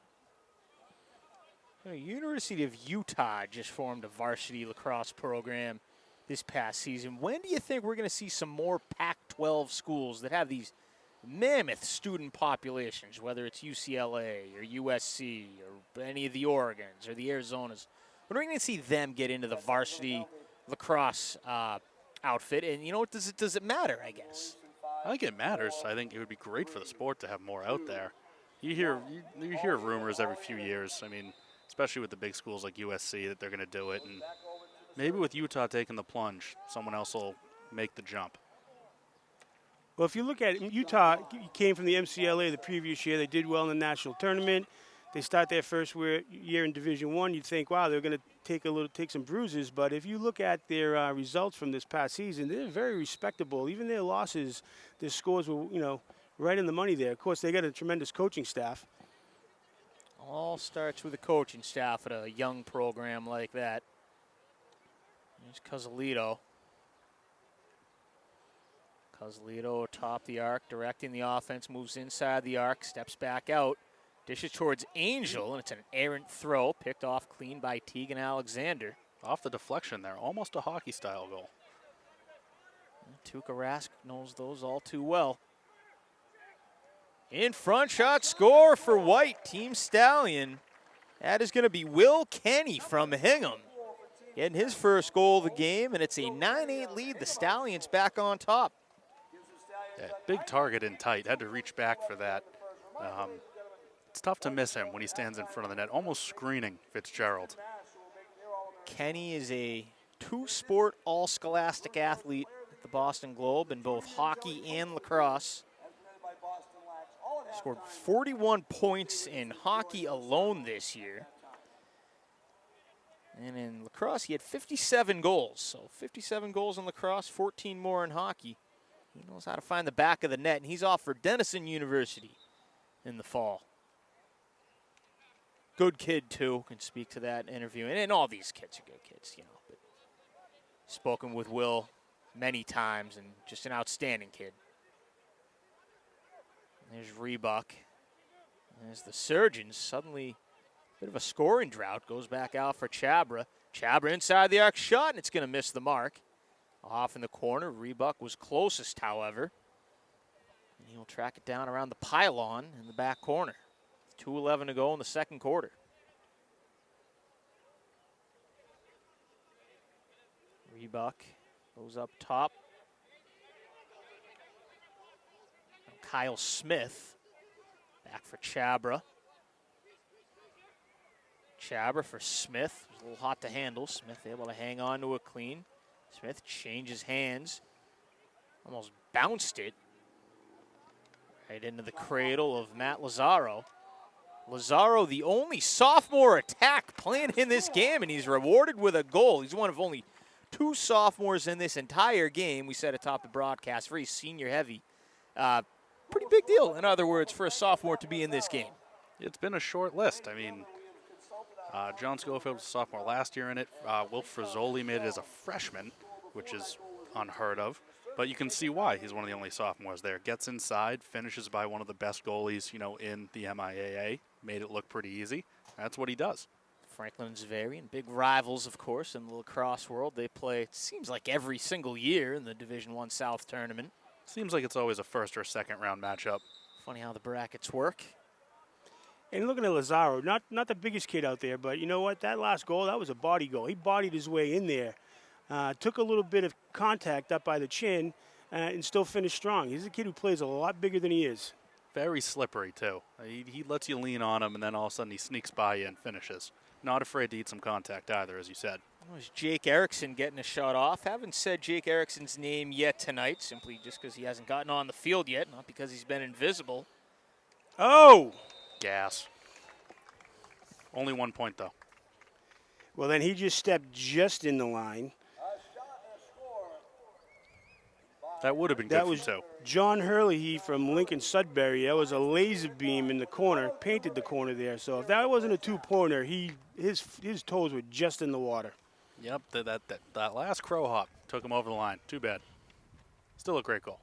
University of Utah just formed a varsity lacrosse program this past season. When do you think we're going to see some more Pac-12 schools that have these mammoth student populations, whether it's UCLA or USC or any of the Oregons or the Arizonas? When are we going to see them get into the varsity lacrosse outfit? And does it matter, I guess? I think it matters. I think it would be great for the sport to have more out there. You hear rumors every few years. I mean, especially with the big schools like USC, that they're going to do it. And maybe with Utah taking the plunge, someone else will make the jump. Well, if you look at it, Utah came from the MCLA the previous year. They did well in the national tournament. They start their first year in Division I. You'd think, wow, they're going to take some bruises. But if you look at their results from this past season, they're very respectable. Even their losses, their scores were, right in the money there. Of course, they got a tremendous coaching staff. All starts with a coaching staff at a young program like that. There's Cosolito. Cosolito atop the arc, directing the offense, moves inside the arc, steps back out, dishes towards Angel, and it's an errant throw, picked off clean by Tegan Alexander. Off the deflection there, almost a hockey-style goal. Tuukka Rask knows those all too well. In front shot score for White, Team Stallion. That is going to be Will Kenny from Hingham. Getting his first goal of the game, and it's a 9-8 lead. The Stallions back on top. Yeah, big target in tight. Had to reach back for that. It's tough to miss him when he stands in front of the net, almost screening Fitzgerald. Kenny is a two-sport all-scholastic athlete at the Boston Globe in both hockey and lacrosse. Scored 41 points in hockey alone this year. And in lacrosse, he had 57 goals. So 57 goals in lacrosse, 14 more in hockey. He knows how to find the back of the net, and he's off for Denison University in the fall. Good kid, too. Can speak to that interview. And all these kids are good kids, But spoken with Will many times, and just an outstanding kid. There's Rebuck. There's the Surgeons. Suddenly, a bit of a scoring drought. Goes back out for Chabra. Chabra inside the arc shot, and it's going to miss the mark. Off in the corner. Rebuck was closest, however. And he'll track it down around the pylon in the back corner. 2:11 to go in the second quarter. Rebuck goes up top. Kyle Smith back for Chabra. Chabra for Smith. It was a little hot to handle. Smith able to hang on to it clean. Smith changes hands. Almost bounced it right into the cradle of Matt Lazaro. Lazaro, the only sophomore attack playing in this game, and he's rewarded with a goal. He's one of only two sophomores in this entire game. We said atop the broadcast, very senior heavy. Pretty big deal, in other words, for a sophomore to be in this game. It's been a short list. I mean, John Schofield was a sophomore last year in it. Will Frizzoli made it as a freshman, which is unheard of. But you can see why. He's one of the only sophomores there. Gets inside, finishes by one of the best goalies, in the MIAA. Made it look pretty easy. That's what he does. Franklin and Zavarian, big rivals, of course, in the lacrosse world. They play, it seems like every single year in the Division I South tournament. Seems like it's always a first or second round matchup. Funny how the brackets work. And looking at Lazaro, not the biggest kid out there, but you know what? That last goal, that was a body goal. He bodied his way in there. Took a little bit of contact up by the chin and still finished strong. He's a kid who plays a lot bigger than he is. Very slippery, too. He lets you lean on him, and then all of a sudden he sneaks by you and finishes. Not afraid to eat some contact either, as you said. It was Jake Erickson getting a shot off. Haven't said Jake Erickson's name yet tonight, simply just because he hasn't gotten on the field yet, not because he's been invisible. Oh! Gas. Only 1 point, though. Well, then he just stepped just in the line. That would have been That good was for two. John Hurley from Lincoln Sudbury. That was a laser beam in the corner, painted the corner there. So if that wasn't a two-pointer, his toes were just in the water. Yep, that last crow hop took him over the line. Too bad. Still a great goal.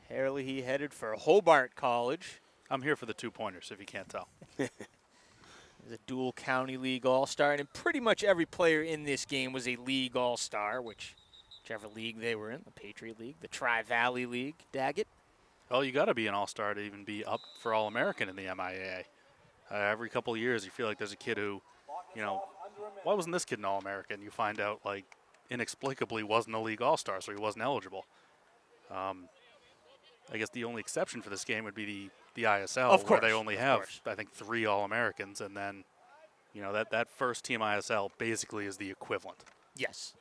Hurley, he headed for Hobart College. I'm here for the 2-pointers, if you can't tell. He's a dual county league all-star, and pretty much every player in this game was a league all-star, whichever league they were in, the Patriot League, the Tri-Valley League, Daggett. Well, you got to be an all-star to even be up for All-American in the MIAA. Every couple of years, you feel like there's a kid who, why wasn't this kid an All-American? You find out, inexplicably wasn't a league all-star, so he wasn't eligible. I guess the only exception for this game would be the ISL, where they only have, I think, 3 All-Americans, and then, that first team ISL basically is the equivalent. Yes.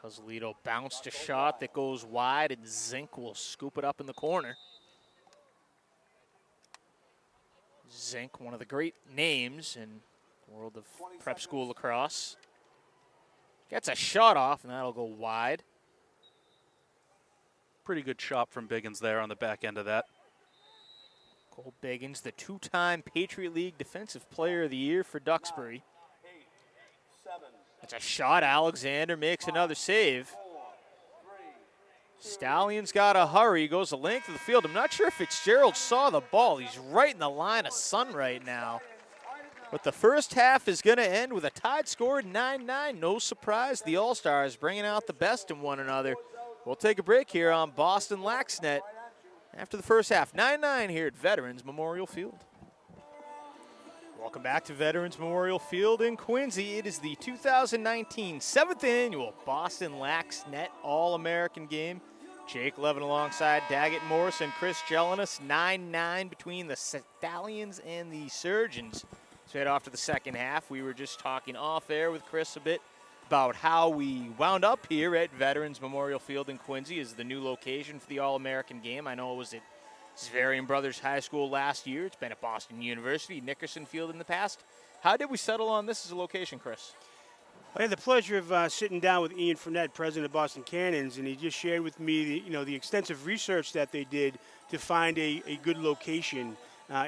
Cosolito bounced a shot that goes wide, and Zink will scoop it up in the corner. Zink, one of the great names in the world of prep school lacrosse. Gets a shot off, and that'll go wide. Pretty good shot from Biggins there on the back end of that. Cole Biggins, the 2-time Patriot League Defensive Player of the Year for Duxbury. That's a shot. Alexander makes another save. Stallion's got to hurry. He goes the length of the field. I'm not sure if Fitzgerald saw the ball. He's right in the line of sun right now. But the first half is going to end with a tied score at 9-9. No surprise, the All-Stars bringing out the best in one another. We'll take a break here on BostonLax Net after the first half. 9-9 here at Veterans Memorial Field. Welcome back to Veterans Memorial Field in Quincy. It is the 2019 7th annual BostonLax Net All-American Game. Jake Levin alongside Daggett Morris and Chris Jelinas. 9-9 between the Stallions and the Surgeons. So head off to the second half. We were just talking off air with Chris a bit about how we wound up here at Veterans Memorial Field in Quincy as the new location for the All-American Game. I know it was at Zavarian Brothers High School last year. It's been at Boston University, Nickerson Field in the past. How did we settle on this as a location, Chris? I had the pleasure of sitting down with Ian Fournette, president of Boston Cannons, and he just shared with me the extensive research that they did to find a good location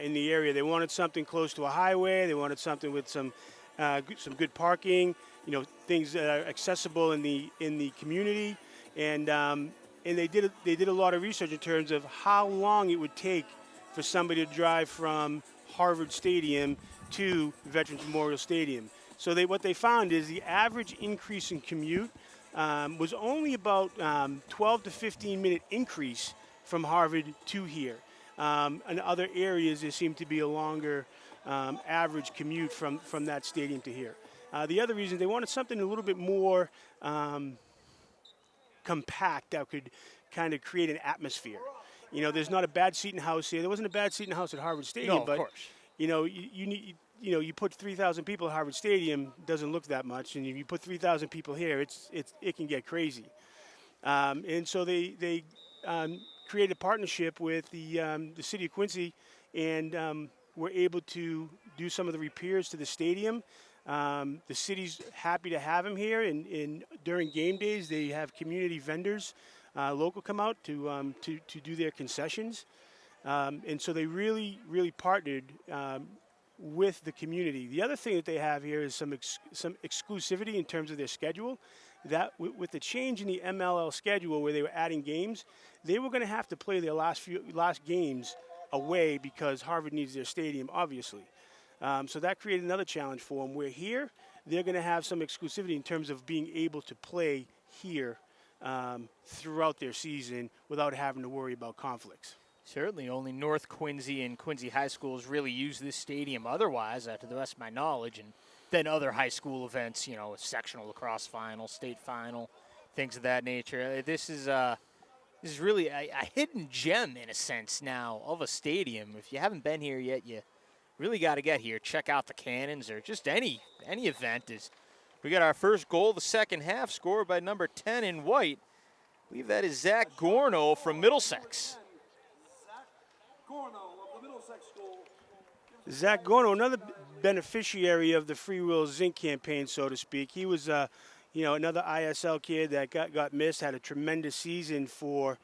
in the area. They wanted something close to a highway. They wanted something with some good parking, things that are accessible in the community, and they did a lot of research in terms of how long it would take for somebody to drive from Harvard Stadium to Veterans Memorial Stadium. So what they found is the average increase in commute was only about 12 to 15 minute increase from Harvard to here. In other areas, there seemed to be a longer average commute from that stadium to here. The other reason, they wanted something a little bit more compact that could kind of create an atmosphere. There's not a bad seating house here. There wasn't a bad seating house at Harvard Stadium, No, of but course. you need. You put 3,000 people at Harvard Stadium, doesn't look that much, and if you put 3,000 people here, it can get crazy. And so they created a partnership with the city of Quincy, and were able to do some of the repairs to the stadium. The city's happy to have him here, and during game days, they have community vendors, local, come out to do their concessions, and so they really partnered with the community. The other thing that they have here is some exclusivity in terms of their schedule. That with the change in the MLL schedule where they were adding games, they were going to have to play their last games away because Harvard needs their stadium, obviously. So that created another challenge for them. Where here, they're going to have some exclusivity in terms of being able to play here throughout their season without having to worry about conflicts. Certainly only North Quincy and Quincy High Schools really use this stadium otherwise, to the best of my knowledge, and then other high school events, you know, sectional lacrosse final, state final, things of that nature. This is really a hidden gem, in a sense, now of a stadium. If you haven't been here yet, you really got to get here. Check out the Cannons or just any event. We got our first goal of the second half, scored by number 10 in white. I believe that is Zach Gorno from Middlesex. Zach Gorno, another beneficiary of the Free Will Zinc campaign, so to speak. He was, another ISL kid that got missed, had a tremendous season for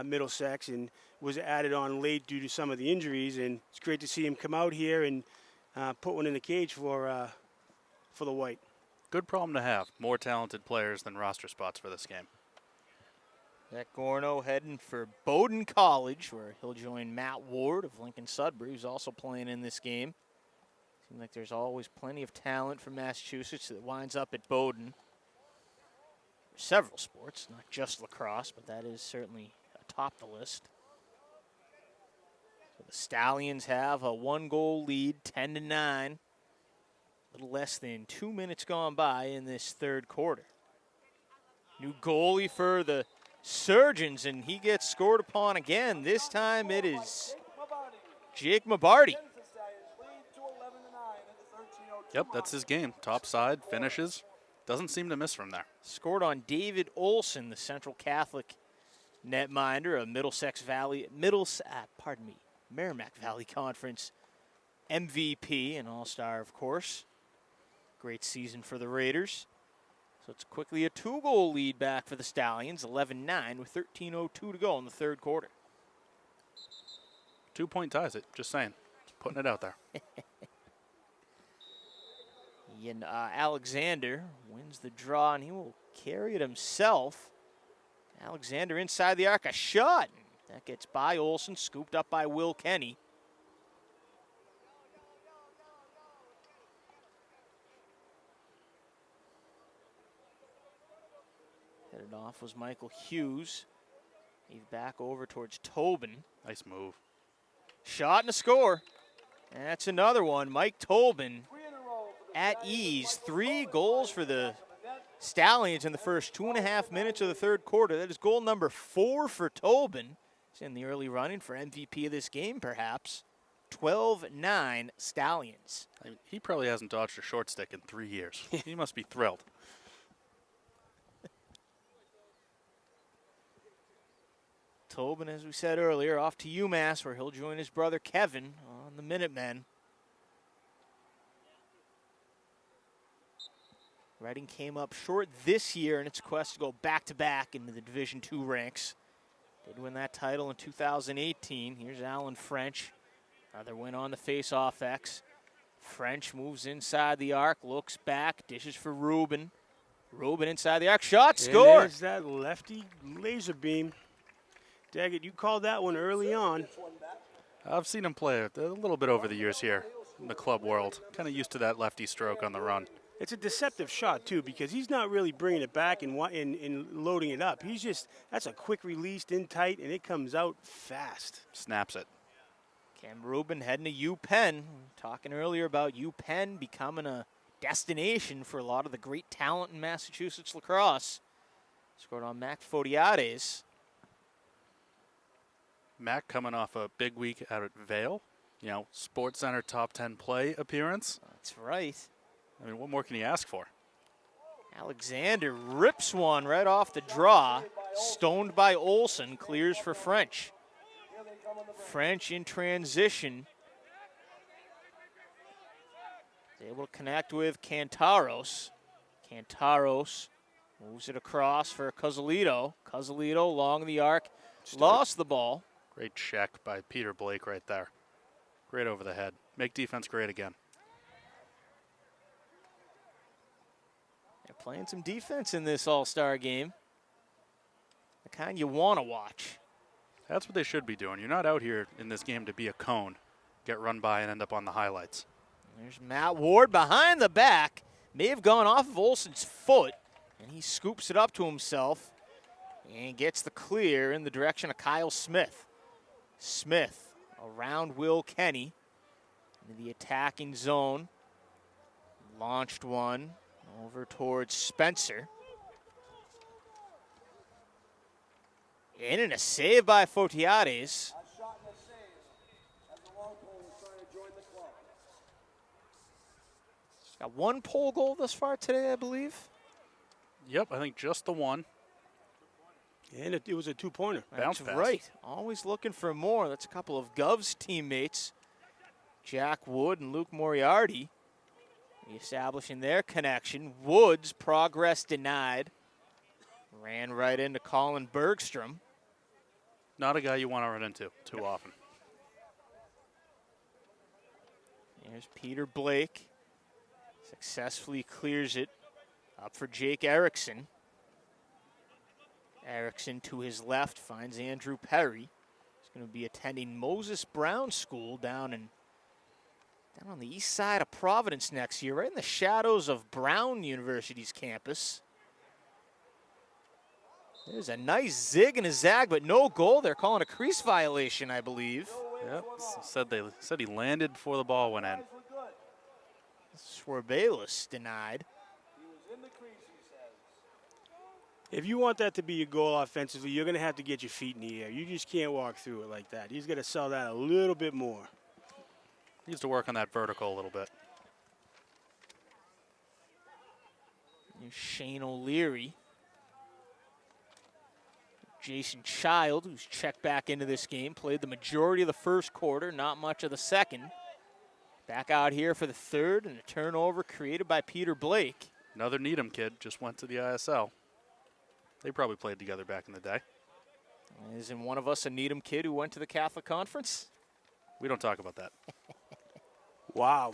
Middlesex, and was added on late due to some of the injuries. And it's great to see him come out here and put one in the cage for the White. Good problem to have. More talented players than roster spots for this game. Zach Gorno heading for Bowdoin College, where he'll join Matt Ward of Lincoln Sudbury, who's also playing in this game. Seems like there's always plenty of talent from Massachusetts that winds up at Bowdoin. Several sports, not just lacrosse, but that is certainly atop the list. So the Stallions have a 1-goal lead, 10-9. A little less than 2 minutes gone by in this third quarter. New goalie for the Surgeons, and he gets scored upon again. This time it is Jake Mabardi. Yep, that's his game. Top side, finishes. Doesn't seem to miss from there. Scored on David Olson, the Central Catholic netminder of Merrimack Valley Conference MVP and All-Star, of course. Great season for the Raiders. So it's quickly a 2-goal lead back for the Stallions, 11-9 with 13:02 to go in the third quarter. 2-point ties it, just saying. Just putting it out there. Ian Alexander wins the draw, and he will carry it himself. Alexander inside the arc, a shot. That gets by Olson, scooped up by Will Kenny. Headed off was Michael Hughes. He's back over towards Tobin. Nice move. Shot and a score. And that's another one. Mike Tobin at ease. 3 goals for the Stallions in the first 2.5 minutes of the third quarter. That is goal number 4 for Tobin. He's in the early running for MVP of this game, perhaps. 12-9 Stallions. I mean, he probably hasn't dodged a short stick in 3 years. He must be thrilled. Tobin, as we said earlier, off to UMass, where he'll join his brother Kevin on the Minutemen. Reading came up short this year in its quest to go back-to-back into the Division II ranks. Did win that title in 2018. Here's Alan French. Another win on the face-off X. French moves inside the arc, looks back, dishes for Rubin. Rubin inside the arc, shot, score! There's that lefty laser beam. Daggett, you called that one early on. I've seen him play a little bit over the years here in the club world. Kind of used to that lefty stroke on the run. It's a deceptive shot, too, because he's not really bringing it back and loading it up. He's just, that's a quick release in tight, and it comes out fast. Snaps it. Cam Rubin heading to UPenn. Talking earlier about UPenn becoming a destination for a lot of the great talent in Massachusetts lacrosse. Scored on Mac Fodiades. Mac coming off a big week out at Vail. You know, Sports Center top 10 play appearance. That's right. I mean, what more can you ask for? Alexander rips one right off the draw. Stoned by Olson, clears for French. French in transition. Able to connect with Cantaros. Cantaros moves it across for Cozolito. Cozolito along the arc. Lost the ball. Great check by Peter Blake right there. Great over the head. make defense great again. They're playing some defense in this All-Star game. The kind you want to watch. That's what they should be doing. You're not out here in this game to be a cone, get run by, and end up on the highlights. There's Matt Ward behind the back. May have gone off of Olsen's foot, and he scoops it up to himself and gets the clear in the direction of Kyle Smith. Smith around Will Kenny into the attacking zone. Launched one over towards Spencer. In and a save by Fotiades. Got one pole goal thus far today, I believe. Yep, I think just the one. And it was a two-pointer. That's right. Always looking for more. That's a couple of Gov's teammates, Jack Wood and Luke Moriarty, establishing their connection. Wood's progress denied. Ran right into Colin Bergstrom. Not a guy you want to run into too often. There's Peter Blake. Successfully clears it up for Jake Erickson. Erickson to his left finds Andrew Perry. He's going to be attending Moses Brown School down on the east side of Providence next year, right in the shadows of Brown University's campus. There's a nice zig and a zag, but no goal. They're calling a crease violation, I believe. Yep, said he landed before the ball went in. Swerbalis denied. If you want that to be your goal offensively, you're going to have to get your feet in the air. You just can't walk through it like that. He's going to sell that a little bit more. Needs to work on that vertical a little bit. Here's Shane O'Leary. Jason Child, who's checked back into this game, played the majority of the first quarter, not much of the second. Back out here for the third, and a turnover created by Peter Blake. Another Needham kid just went to the ISL. They probably played together back in the day. Isn't one of us a Needham kid who went to the Catholic Conference? We don't talk about that. Wow.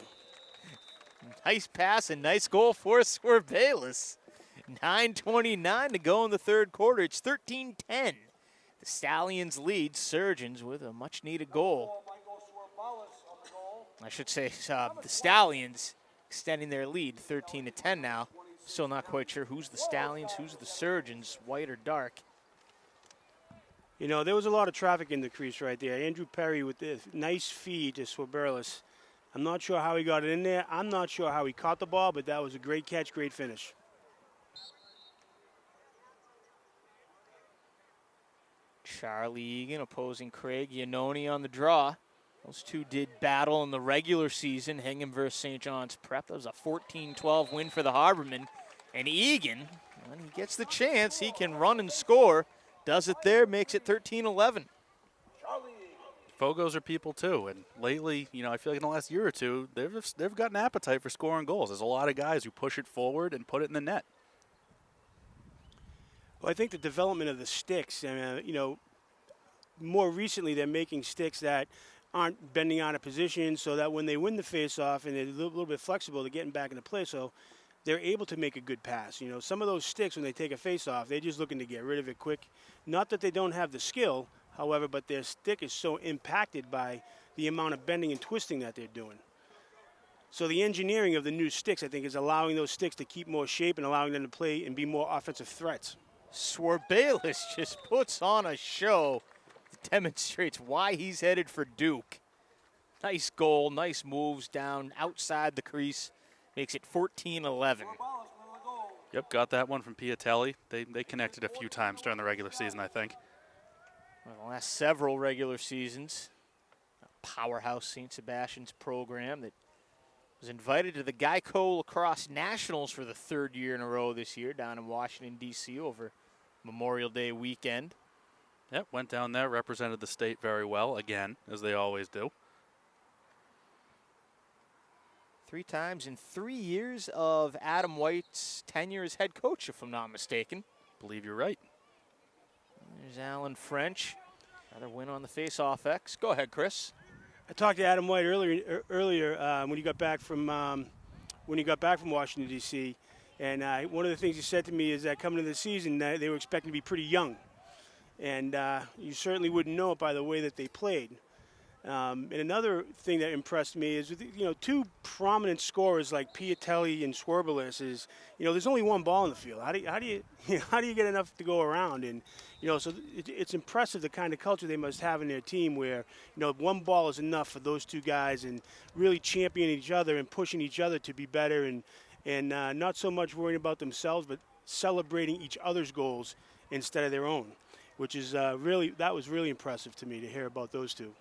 Nice pass and nice goal for Swerbalis. 9:29 to go in the third quarter. It's 13-10. The Stallions lead. Surgeons with a much-needed goal. I should say the Stallions extending their lead 13-10 now. Still not quite sure who's the Stallions, who's the Surgeons, white or dark. You know, there was a lot of traffic in the crease right there. Andrew Perry with the nice feed to Swerbalis. I'm not sure how he got it in there. I'm not sure how he caught the ball, but that was a great catch, great finish. Charlie Egan opposing Craig Iannone on the draw. Those two did battle in the regular season, Hingham versus St. John's Prep. That was a 14-12 win for the Harbormen. And Egan, when he gets the chance, he can run and score. Does it there, makes it 13-11. Fogos are people too, and lately, you know, I feel like in the last year or two, they've got an appetite for scoring goals. There's a lot of guys who push it forward and put it in the net. Well, I think the development of the sticks, you know, more recently they're making sticks that aren't bending out of position so that when they win the face-off and they're a little bit flexible, they're getting back into play, so they're able to make a good pass. You know, some of those sticks, when they take a face-off, they're just looking to get rid of it quick. Not that they don't have the skill, however, but their stick is so impacted by the amount of bending and twisting that they're doing. So the engineering of the new sticks, I think, is allowing those sticks to keep more shape and allowing them to play and be more offensive threats. Swerbalis just puts on a show. Demonstrates why he's headed for Duke. Nice goal, nice moves down outside the crease. Makes it 14-11. Yep, got that one from Piatelli. They connected a few times during the regular season, I think. Well, the last several regular seasons, a powerhouse St. Sebastian's program that was invited to the Geico Lacrosse Nationals for the third year in a row this year down in Washington, D.C. over Memorial Day weekend. Yep, went down there, represented the state very well, again, as they always do. 3 times in 3 years of Adam White's tenure as head coach, if I'm not mistaken. Believe you're right. There's Alan French. Another win on the face-off X. Go ahead, Chris. I talked to Adam White earlier when he got back from Washington D.C. And one of the things he said to me is that coming into the season, they were expecting to be pretty young, and you certainly wouldn't know it by the way that they played. And another thing that impressed me is, two prominent scorers like Piatelli and Swerbelis is, there's only one ball in the field. How do you get enough to go around? And, so it's impressive the kind of culture they must have in their team where, one ball is enough for those two guys and really championing each other and pushing each other to be better and not so much worrying about themselves, but celebrating each other's goals instead of their own, which is that was really impressive to me to hear about those two.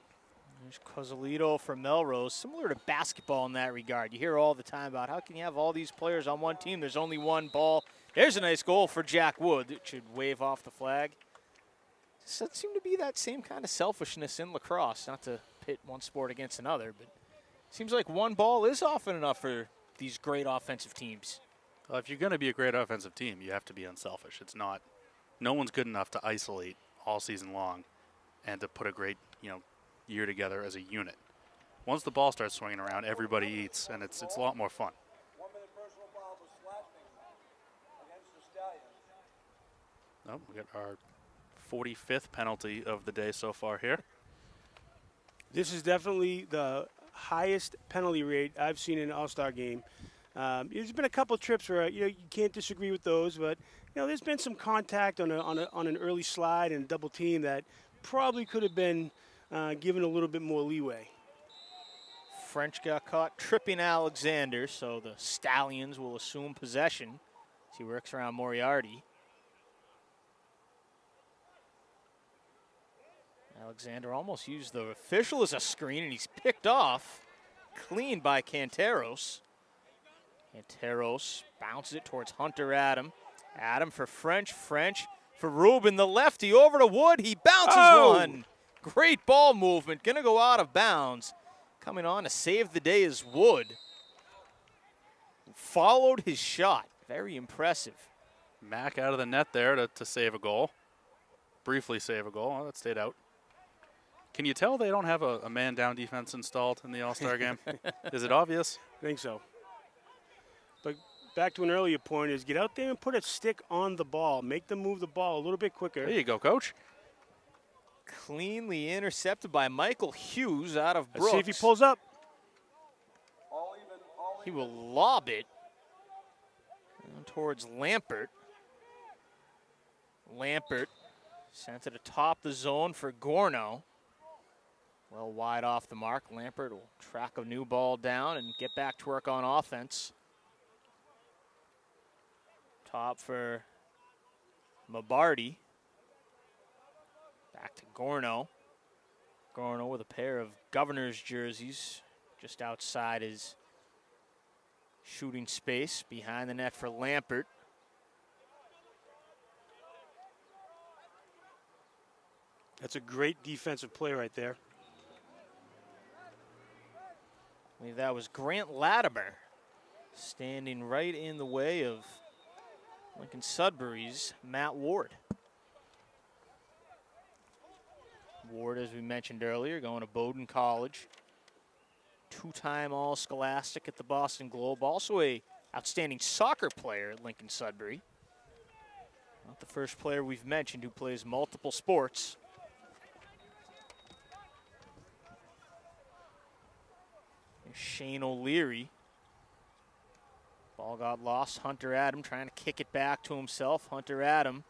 There's Cosolito for Melrose, similar to basketball in that regard. You hear all the time about how can you have all these players on one team? There's only one ball. There's a nice goal for Jack Wood. It should wave off the flag. Does it seem to be that same kind of selfishness in lacrosse, not to pit one sport against another, but it seems like one ball is often enough for these great offensive teams. Well, if you're going to be a great offensive team, you have to be unselfish. It's not – no one's good enough to isolate all season long and to put a great, year together as a unit. Once the ball starts swinging around, everybody eats, and it's a lot more fun. 1-minute personal foul for slashing against the Stallions. Oh, we got our 45th penalty of the day so far here. This is definitely the highest penalty rate I've seen in an All-Star game. There's been a couple trips where you can't disagree with those, but there's been some contact on an early slide and double team that probably could have been given a little bit more leeway. French got caught tripping Alexander, so the Stallions will assume possession as he works around Moriarty. Alexander almost used the official as a screen, and he's picked off clean by Canteros. Canteros bounces it towards Hunter Adam. Adam for French. French for Rubin, the lefty, over to Wood. He bounces one. Great ball movement. Going to go out of bounds. Coming on to save the day is Wood. Followed his shot. Very impressive. Mack out of the net there to save a goal. Briefly save a goal. Oh, that stayed out. Can you tell they don't have a man-down defense installed in the All-Star game? Is it obvious? I think so. But back to an earlier point is get out there and put a stick on the ball. Make them move the ball a little bit quicker. There you go, Coach. Cleanly intercepted by Michael Hughes out of Brooks. Let's see if he pulls up. He will lob it towards Lampert. Lampert sent it atop the zone for Gorno. Well wide off the mark. Lampert will track a new ball down and get back to work on offense. Top for Mabardi. Back to Gorno. Gorno with a pair of Governor's jerseys just outside his shooting space. Behind the net for Lampert. That's a great defensive play right there. I believe that was Grant Latimer standing right in the way of Lincoln Sudbury's Matt Ward. Ward, as we mentioned earlier, going to Bowdoin College. Two-time All-Scholastic at the Boston Globe. Also a outstanding soccer player at Lincoln Sudbury. Not the first player we've mentioned who plays multiple sports. Here's Shane O'Leary. Ball got lost. Hunter Adam trying to kick it back to himself. Hunter Adam.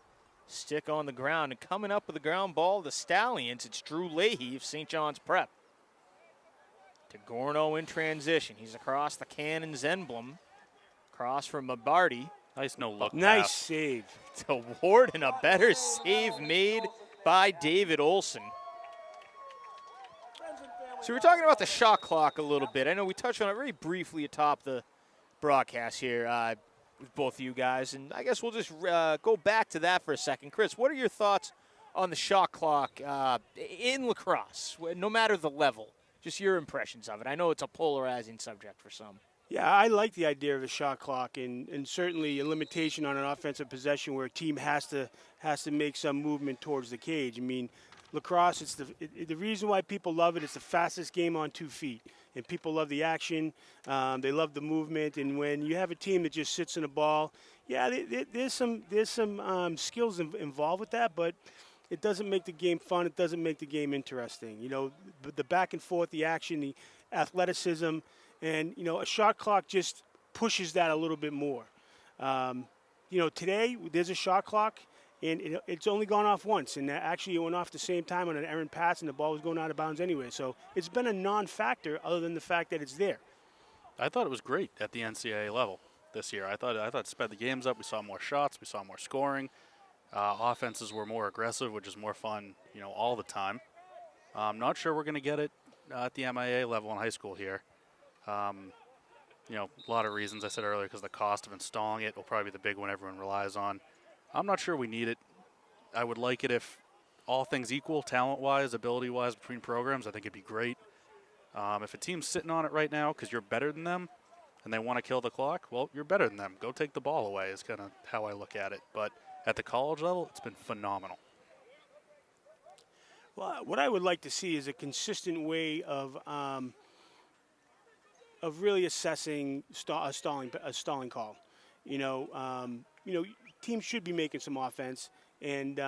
Stick on the ground, and coming up with the ground ball, the Stallions, it's Drew Leahy of St. John's Prep. To Gorno in transition. He's across the Cannons emblem. Cross from Mabardi. Nice no-look Nice pass. save. To Ward, and a better save made by David Olson. So we're talking about the shot clock a little bit. I know we touched on it very briefly atop the broadcast here. With both of you guys, and I guess we'll just go back to that for a second. Chris, what are your thoughts on the shot clock in lacrosse, no matter the level? Just your impressions of it. I know it's a polarizing subject for some. Yeah, I like the idea of a shot clock, and certainly a limitation on an offensive possession where a team has to make some movement towards the cage. I mean, lacrosse, it's the reason why people love it. It's the fastest game on 2 feet, and people love the action. They love the movement, and when you have a team that just sits in a ball, yeah, there's some skills involved with that, but it doesn't make the game fun. It doesn't make the game interesting. You know, the back and forth, the action, the athleticism, and you know, a shot clock just pushes that a little bit more. You know, today there's a shot clock, and it's only gone off once, and actually it went off the same time on an errant pass, and the ball was going out of bounds anyway. So it's been a non-factor other than the fact that it's there. I thought it was great at the NCAA level this year. I thought it sped the games up. We saw more shots. We saw more scoring. Offenses were more aggressive, which is more fun, you know, all the time. I'm not sure we're going to get it at the MIA level in high school here. You know, a lot of reasons I said earlier, because the cost of installing it will probably be the big one everyone relies on. I'm not sure we need it. I would like it if all things equal, talent-wise, ability-wise, between programs. I think it'd be great. If a team's sitting on it right now because you're better than them and they want to kill the clock, well, you're better than them. Go take the ball away is kind of how I look at it. But at the college level, it's been phenomenal. Well, what I would like to see is a consistent way of really assessing a stalling call. You know, teams should be making some offense, and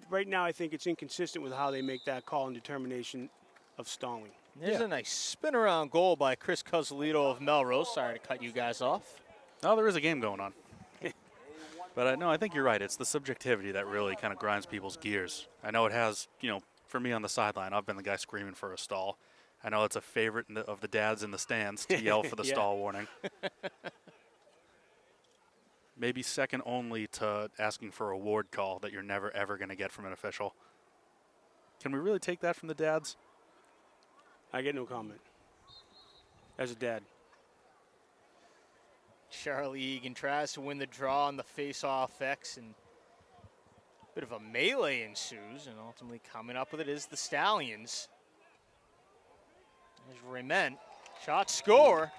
right now I think it's inconsistent with how they make that call and determination of stalling. There's a nice spin around goal by Chris Cosolito of Melrose. Sorry to cut you guys off. No, there is a game going on. But no, I think you're right. It's the subjectivity that really kind of grinds people's gears. I know it has, you know, for me on the sideline, I've been the guy screaming for a stall. I know it's a favorite of the dads in the stands to yell for the stall warning. Maybe second only to asking for a ward call that you're never, ever going to get from an official. Can we really take that from the dads? I get no comment. As a dad. Charlie Egan tries to win the draw on the face-off X, and a bit of a melee ensues, and ultimately coming up with it is the Stallions. There's Rement. Shot score.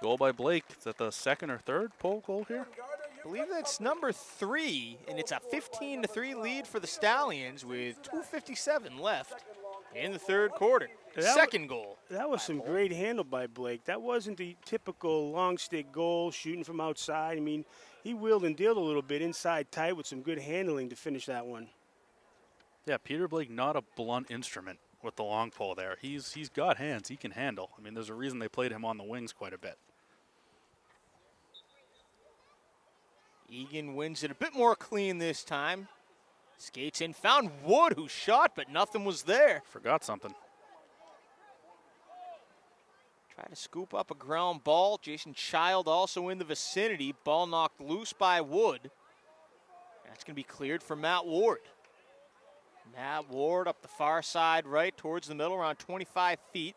Goal by Blake. Is that the second or third pole goal here? I believe that's number 3, and it's a 15-3 lead for the Stallions with 2:57 left in the third quarter. Second goal. That was some great handle by Blake. That wasn't the typical long stick goal, shooting from outside. I mean, he wheeled and dealed a little bit inside tight with some good handling to finish that one. Yeah, Peter Blake, not a blunt instrument with the long pole there. He's got hands. He can handle. I mean, there's a reason they played him on the wings quite a bit. Egan wins it a bit more clean this time. Skates in, found Wood, who shot, but nothing was there. Forgot something. Try to scoop up a ground ball. Jason Child also in the vicinity. Ball knocked loose by Wood. That's going to be cleared for Matt Ward. Matt Ward up the far side right towards the middle, around 25 feet.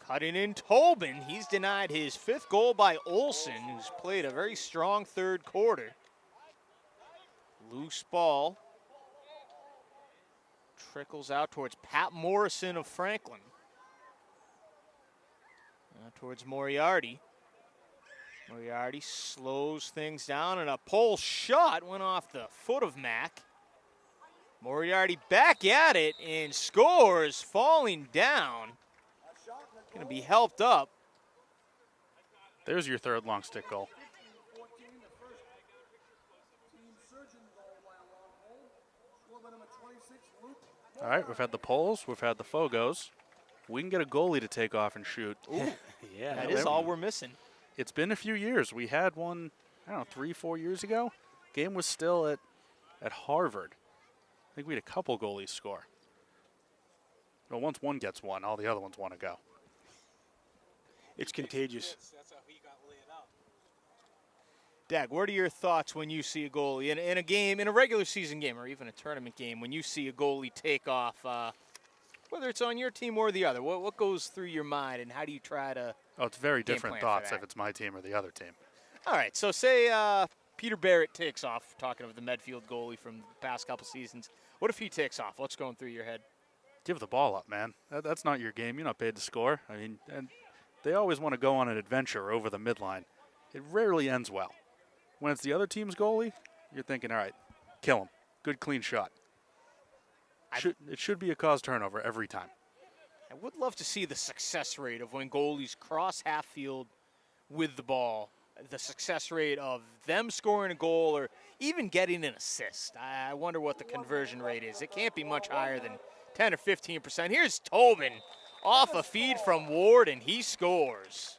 Cutting in Tobin. He's denied his 5th goal by Olsen, who's played a very strong third quarter. Loose ball. Trickles out towards Pat Morrison of Franklin. Now towards Moriarty. Moriarty slows things down, and a pole shot went off the foot of Mack. Moriarty back at it and scores, falling down. Going to be helped up. There's your third long stick goal. All right, we've had the poles, we've had the Fogos. We can get a goalie to take off and shoot. Ooh, yeah, that is all we're missing. It's been a few years. We had one, I don't know, 3-4 years ago. Game was still at Harvard. I think we had a couple goalies score. Well, once one gets one, all the other ones want to go. It's contagious. Dag, what are your thoughts when you see a goalie in a game, in a regular season game or even a tournament game, when you see a goalie take off, whether it's on your team or the other? What goes through your mind, and how do you try to Oh, it's very game different plan thoughts for that? if it's my team or the other team. All right, so say Peter Barrett takes off, talking of the Medfield goalie from the past couple seasons. What if he takes off? What's going through your head? Give the ball up, man. That's not your game. You're not paid to score. I mean, and they always want to go on an adventure over the midline. It rarely ends well. When it's the other team's goalie, you're thinking, all right, kill him. Good, clean shot. It should be a cause turnover every time. I would love to see the success rate of when goalies cross half field with the ball, the success rate of them scoring a goal or even getting an assist. I wonder what the conversion rate is. It can't be much higher than 10 or 15%. Here's Tobin off a feed from Ward, and he scores.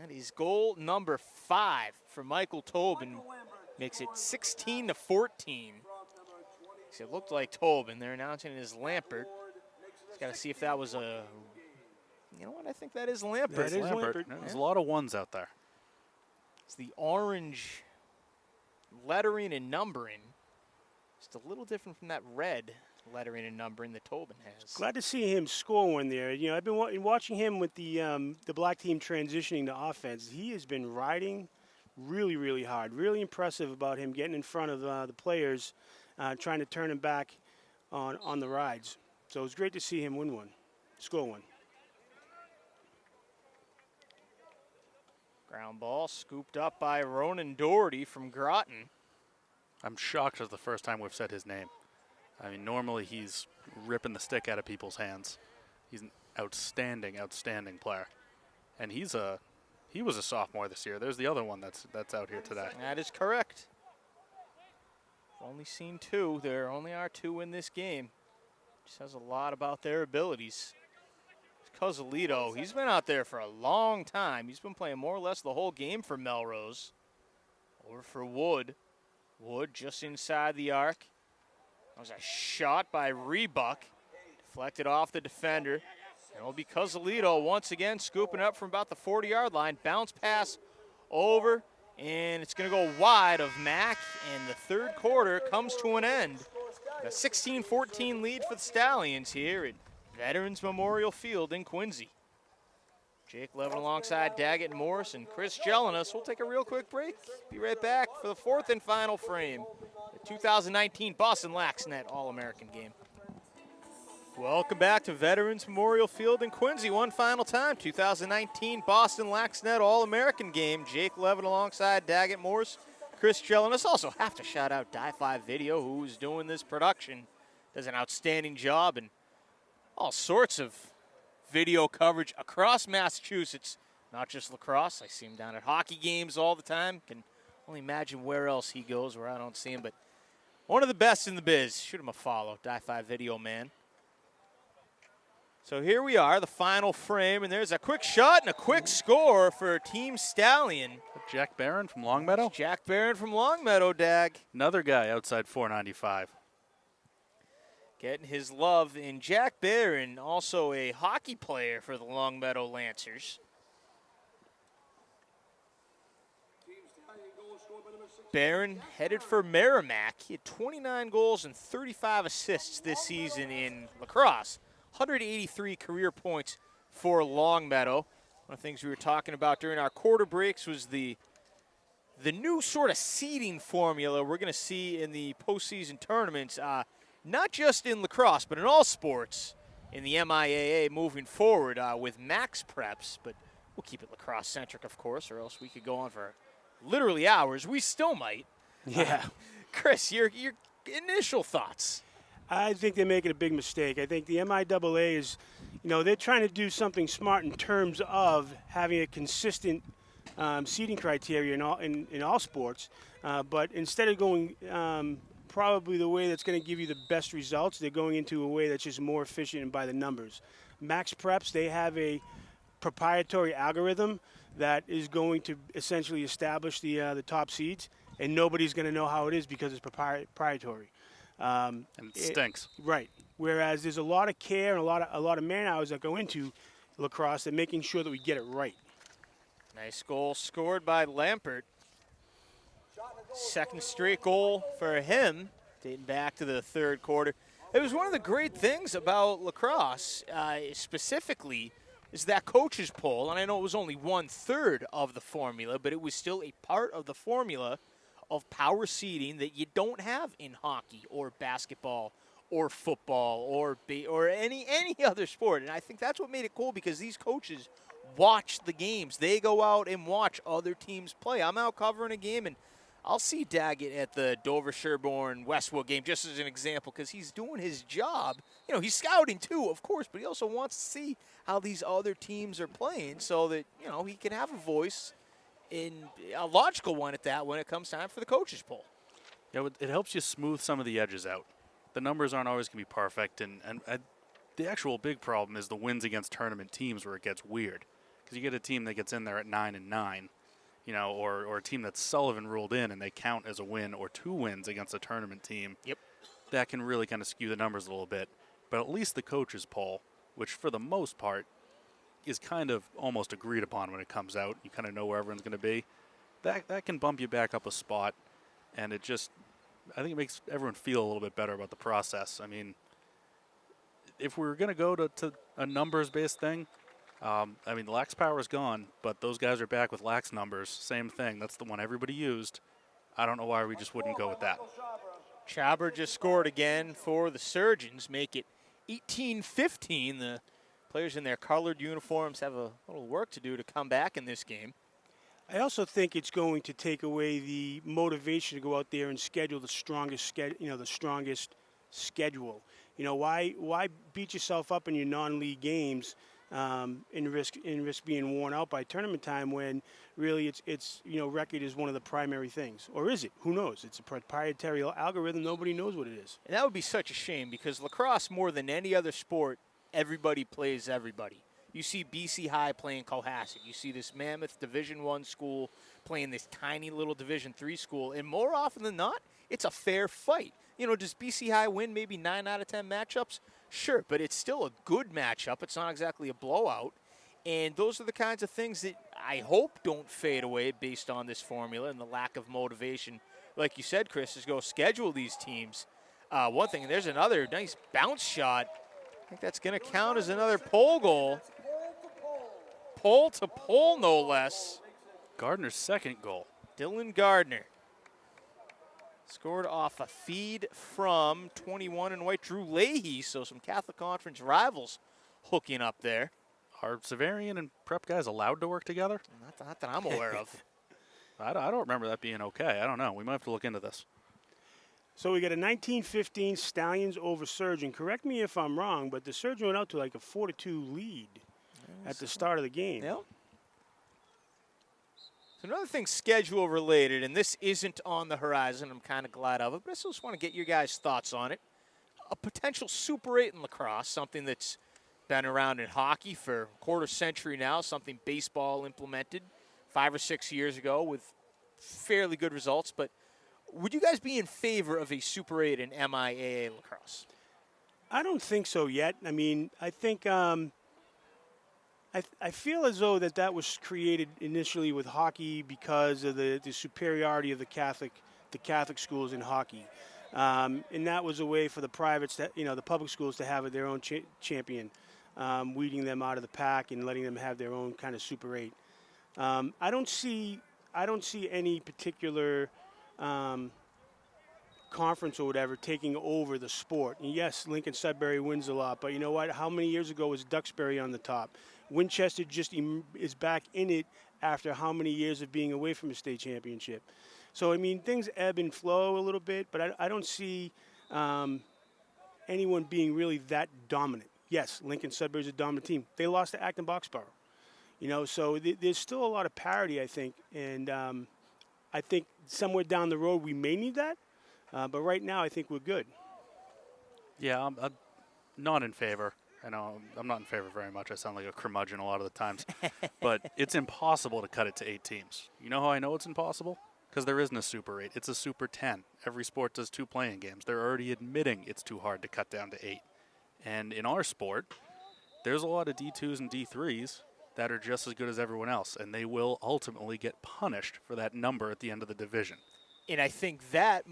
That is goal number 5 for Michael Tobin. Makes it 16-14. So it looked like Tobin. They're announcing it as Lampert. Just got to see if that was a... You know what? I think that is Lampert. That is Lampert. There's a lot of ones out there. It's the orange lettering and numbering. Just a little different from that red lettering and numbering that Tobin has. Glad to see him score one there. You know, I've been watching him with the black team transitioning to offense. He has been riding really, really hard. Really impressive about him getting in front of the players, trying to turn him back on the rides. So it was great to see him win one, score one. Ground ball scooped up by Ronan Doherty from Groton. I'm shocked it's the first time we've said his name. I mean, normally he's ripping the stick out of people's hands. He's an outstanding, outstanding player. And he was a sophomore this year. There's the other one that's out here today. That is correct. Only seen 2. There only are 2 in this game. Says a lot about their abilities. Cozzolito, he's been out there for a long time. He's been playing more or less the whole game for Melrose. Over for Wood. Wood just inside the arc. That was a shot by Rebuck. Deflected off the defender. And it'll be Cozzolito once again scooping up from about the 40-yard line. Bounce pass over, and it's going to go wide of Mack, and the third quarter comes to an end. A 16-14 lead for the Stallions here at Veterans Memorial Field in Quincy. Jake Levin alongside Daggett and Morris and Chris Jelinas. We'll take a real quick break. Be right back for the 4th and final frame. The 2019 BostonLax Net All-American game. Welcome back to Veterans Memorial Field in Quincy. One final time, 2019 BostonLax Net All-American game. Jake Levin alongside Daggett Morris, Chris Jelinas. Also have to shout out DIFI Video, who's doing this production. Does an outstanding job, and all sorts of video coverage across Massachusetts, not just lacrosse. I see him down at hockey games all the time. Can only imagine where else he goes where I don't see him, but one of the best in the biz. Shoot him a follow, DIFI Video Man. So here we are, the final frame, and there's a quick shot and a quick score for Team Stallion. Jack Barron from Longmeadow? Jack Barron from Longmeadow, Dag. Another guy outside 495. Getting his love in Jack Barron, also a hockey player for the Longmeadow Lancers. Barron headed for Merrimack. He had 29 goals and 35 assists this season in lacrosse. 183 career points for Longmeadow. One of the things we were talking about during our quarter breaks was the new sort of seeding formula we're going to see in the postseason tournaments. Not just in lacrosse, but in all sports in the MIAA moving forward with max preps. But we'll keep it lacrosse-centric, of course, or else we could go on for literally hours. We still might. Yeah. Chris, your initial thoughts? I think they're making a big mistake. I think the MIAA is, they're trying to do something smart in terms of having a consistent seeding criteria in all sports. But instead of going probably the way that's going to give you the best results, they're going into a way that's just more efficient and by the numbers. Max Preps, they have a proprietary algorithm that is going to essentially establish the top seeds, and nobody's going to know how it is because it's proprietary. And it stinks. Right. Whereas there's a lot of care and a lot of man hours that go into lacrosse and making sure that we get it right. Nice goal scored by Lampert. Second straight goal for him, dating back to the third quarter. It was one of the great things about lacrosse, specifically, is that coaches poll, and I know it was only 1/3 of the formula, but it was still a part of the formula of power seeding that you don't have in hockey or basketball or football or any other sport. And I think that's what made it cool, because these coaches watch the games. They go out and watch other teams play. I'm out covering a game, and I'll see Daggett at the Dover-Sherborne-Westwood game, just as an example, because he's doing his job. He's scouting too, of course, but he also wants to see how these other teams are playing so that, he can have a voice, in a logical one at that, when it comes time for the coaches poll. Yeah, it helps you smooth some of the edges out. The numbers aren't always going to be perfect, and the actual big problem is the wins against tournament teams, where it gets weird. Because you get a team that gets in there at 9-9, or a team that's Sullivan ruled in and they count as a win or 2 wins against a tournament team. Yep. That can really kind of skew the numbers a little bit. But at least the coaches poll, which for the most part is kind of almost agreed upon when it comes out, you kind of know where everyone's going to be, that can bump you back up a spot. And I think it makes everyone feel a little bit better about the process. I mean, if we were going to go to a numbers-based thing, the Lax power is gone, but those guys are back with Lax numbers. Same thing. That's the one everybody used. I don't know why we just wouldn't go with that. Chaber just scored again for the Surgeons, make it 18-15. The players in their colored uniforms have a little work to do to come back in this game. I also think it's going to take away the motivation to go out there and schedule the strongest schedule. Why beat yourself up in your non-league games and risk being worn out by tournament time, when really it's record is one of the primary things, or is it? Who knows? It's a proprietary algorithm. Nobody knows what it is. And that would be such a shame, because lacrosse, more than any other sport, everybody plays everybody. You see BC High playing Cohasset. You see this mammoth Division I school playing this tiny little Division III school. And more often than not, it's a fair fight. Does BC High win maybe 9 out of 10 matchups? Sure, but it's still a good matchup. It's not exactly a blowout. And those are the kinds of things that I hope don't fade away based on this formula and the lack of motivation. Like you said, Chris, is go schedule these teams. One thing, and there's another nice bounce shot. I think that's going to count as another pole goal. Pole to pole, no less. Gardner's second goal. Dylan Gardner scored off a feed from 21 in white Drew Leahy, so some Catholic Conference rivals hooking up there. Are Severian and prep guys allowed to work together? Not that I'm aware of. I don't remember that being okay. I don't know. We might have to look into this. So we got a 19-15 Stallions over Surgeon. Correct me if I'm wrong, but the Surgeon went out to like a 4-2 lead at the start of the game. Yep. So another thing schedule related, and this isn't on the horizon, I'm kind of glad of it, but I still just want to get your guys' thoughts on it. A potential Super 8 in lacrosse, something that's been around in hockey for a quarter century now, something baseball implemented 5 or 6 years ago with fairly good results. But would you guys be in favor of a Super 8 in MIAA lacrosse? I don't think so yet. I mean, I think I feel as though that was created initially with hockey because of the superiority of the Catholic schools in hockey, and that was a way for the privates, the public schools, to have their own champion, weeding them out of the pack and letting them have their own kind of Super 8. I don't see any particular conference or whatever taking over the sport. And yes, Lincoln Sudbury wins a lot, but you know what? How many years ago was Duxbury on the top? Winchester just is back in it after how many years of being away from a state championship. So, I mean, things ebb and flow a little bit, but I don't see anyone being really that dominant. Yes, Lincoln Sudbury is a dominant team. They lost to Acton Boxborough. So there's still a lot of parity, I think, and I think somewhere down the road we may need that, but right now I think we're good. Yeah, I'm not in favor. I know I'm not in favor very much. I sound like a curmudgeon a lot of the times. But it's impossible to cut it to 8 teams. You know how I know it's impossible? Because there isn't a Super 8. It's a Super 10. Every sport does 2 playing games. They're already admitting it's too hard to cut down to 8. And in our sport, there's a lot of D2s and D3s that are just as good as everyone else, and they will ultimately get punished for that number at the end of the division. And I think that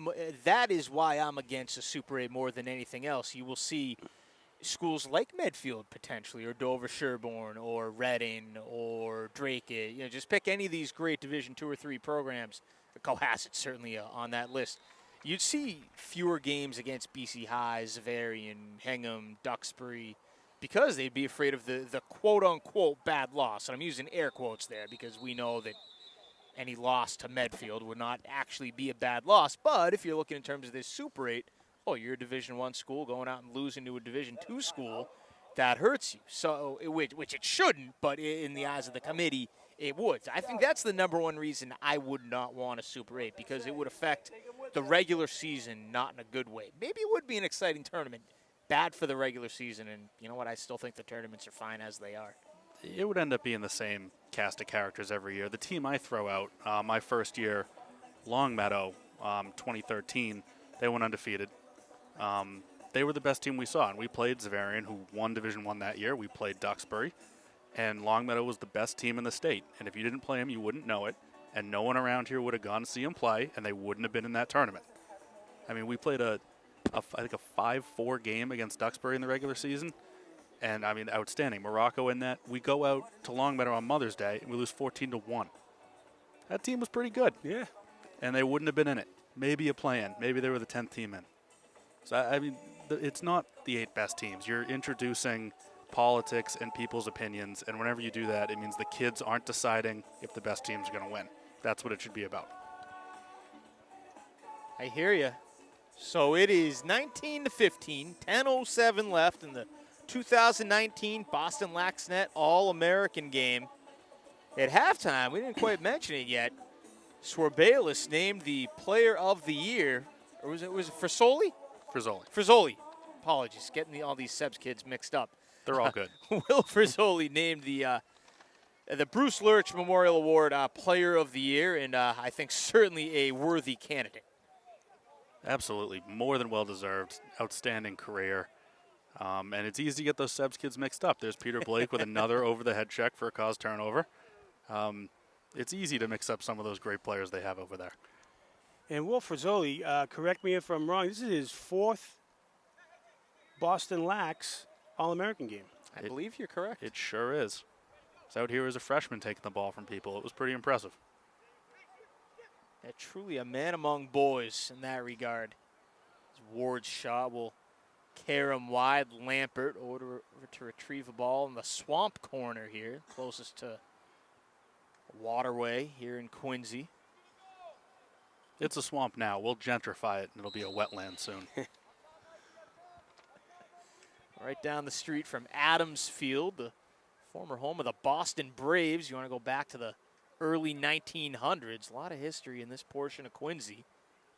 is why I'm against a Super 8 more than anything else. You will see schools like Medfield potentially, or Dover-Sherborne, or Reading, or Drake. Just pick any of these great Division 2 or 3 programs. Cohasset certainly on that list. you'd see fewer games against BC High, Xaverian, Hingham, Duxbury, because they'd be afraid of the quote-unquote bad loss. And I'm using air quotes there because we know that any loss to Medfield would not actually be a bad loss. But if you're looking in terms of this Super 8, you're a Division I school going out and losing to a Division II school, that hurts you. So, which it shouldn't, but in the eyes of the committee, it would. I think that's the number one reason I would not want a Super 8, because it would affect the regular season not in a good way. Maybe it would be an exciting tournament. Bad for the regular season, and you know what? I still think the tournaments are fine as they are. It would end up being the same cast of characters every year. The team I throw out, my first year, Longmeadow, 2013, they went undefeated. They were the best team we saw, and we played Xaverian, who won Division I that year. We played Duxbury, and Longmeadow was the best team in the state. And if you didn't play him, you wouldn't know it, and no one around here would have gone to see him play, and they wouldn't have been in that tournament. I mean, we played I think a 5-4 game against Duxbury in the regular season, and I mean, outstanding. Morocco in that. We go out to Longmeadow on Mother's Day, and we lose 14-1. That team was pretty good. Yeah. And they wouldn't have been in it. Maybe a play-in. Maybe they were the 10th team in. So, I mean, it's not the 8 best teams. You're introducing politics and people's opinions, and whenever you do that, it means the kids aren't deciding if the best teams are going to win. That's what it should be about. I hear you. So it is 19-15, 10:07 left in the 2019 BostonLax Net All-American game. At halftime, we didn't quite mention it yet, Swerbalis named the player of the year, or was it Frisoli? Frisoli. Apologies, getting all these Sebs kids mixed up. They're all good. Will Frisoli named the Bruce Lurch Memorial Award Player of the Year, and I think certainly a worthy candidate. Absolutely. More than well-deserved. Outstanding career. And it's easy to get those Sebs kids mixed up. There's Peter Blake with another over-the-head check for a caused turnover. It's easy to mix up some of those great players they have over there. And Will Frisoli, correct me if I'm wrong, this is his 4th BostonLax All-American game. I believe you're correct. It sure is. He's out here as a freshman taking the ball from people. It was pretty impressive. Truly a man among boys in that regard. Ward's shot will carry him wide. Lampert over to retrieve a ball in the swamp corner here, closest to waterway here in Quincy. It's a swamp now. We'll gentrify it, and it'll be a wetland soon. Right down the street from Adams Field, the former home of the Boston Braves. You want to go back to the early 1900s. A lot of history in this portion of Quincy.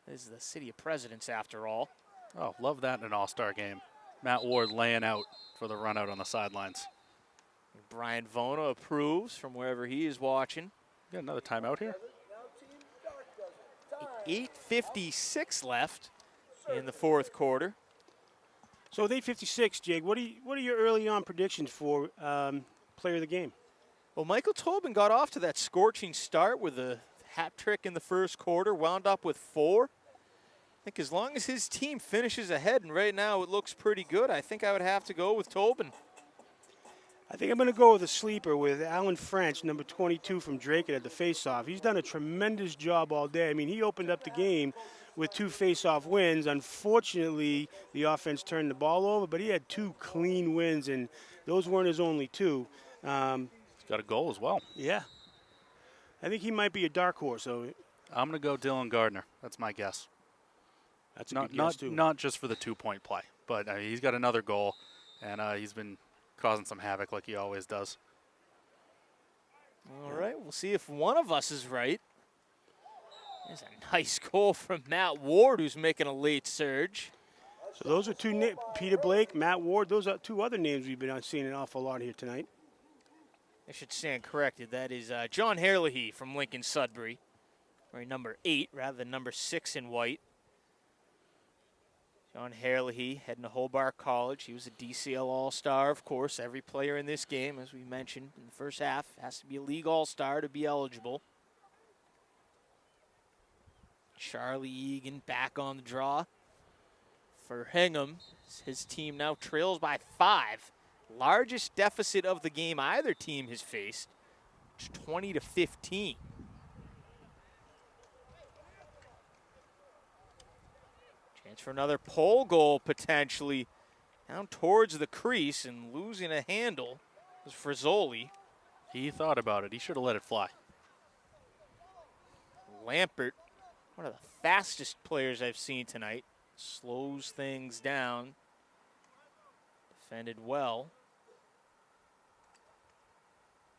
This is the city of presidents, after all. Oh, love that in an all-star game. Matt Ward laying out for the run out on the sidelines. Brian Vona approves from wherever he is watching. Got another timeout here. 8:56 left in the fourth quarter. So with 8:56, Jake, what are your early on predictions for player of the game? Well, Michael Tobin got off to that scorching start with a hat trick in the first quarter, wound up with 4. I think as long as his team finishes ahead, and right now it looks pretty good, I think I would have to go with Tobin. I think I'm going to go with a sleeper with Alan French, number 22 from Drake at the faceoff. He's done a tremendous job all day. I mean, he opened up the game with 2 faceoff wins. Unfortunately, the offense turned the ball over, but he had 2 clean wins, and those weren't his only 2. He's got a goal as well. Yeah. I think he might be a dark horse. So I'm going to go Dylan Gardner. That's my guess. That's a good guess, too. Not just for the 2-point play, but he's got another goal, and he's been causing some havoc like he always does. All right, we'll see if one of us is right. There's a nice goal from Matt Ward, who's making a late surge. So those are 2 Peter Blake, Matt Ward. Those are 2 other names we've been seeing an awful lot here tonight. I should stand corrected. That is John Herlihy from Lincoln Sudbury, wearing number 8 rather than number 6 in white. John Herlihy heading to Hobart College. He was a DCL All-Star, of course. Every player in this game, as we mentioned in the first half, has to be a league All-Star to be eligible. Charlie Egan back on the draw for Hingham. His team now trails by 5. Largest deficit of the game either team has faced. It's 20-15. Chance for another pole goal potentially. Down towards the crease and losing a handle was Frizzoli. He thought about it. He should have let it fly. Lampert, one of the fastest players I've seen tonight, slows things down. Defended well.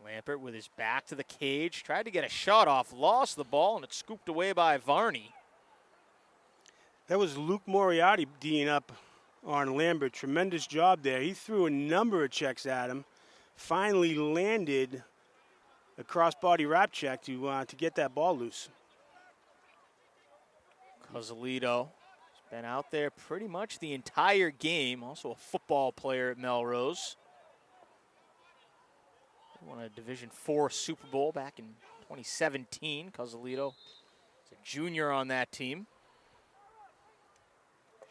Lampert with his back to the cage, tried to get a shot off, lost the ball, and it's scooped away by Varney. That was Luke Moriarty D'ing up on Lambert. Tremendous job there. He threw a number of checks at him. Finally landed a cross-body wrap check to get that ball loose. Cozzolito has been out there pretty much the entire game. Also a football player at Melrose. Won a Division IV Super Bowl back in 2017. Cozzolito is a junior on that team.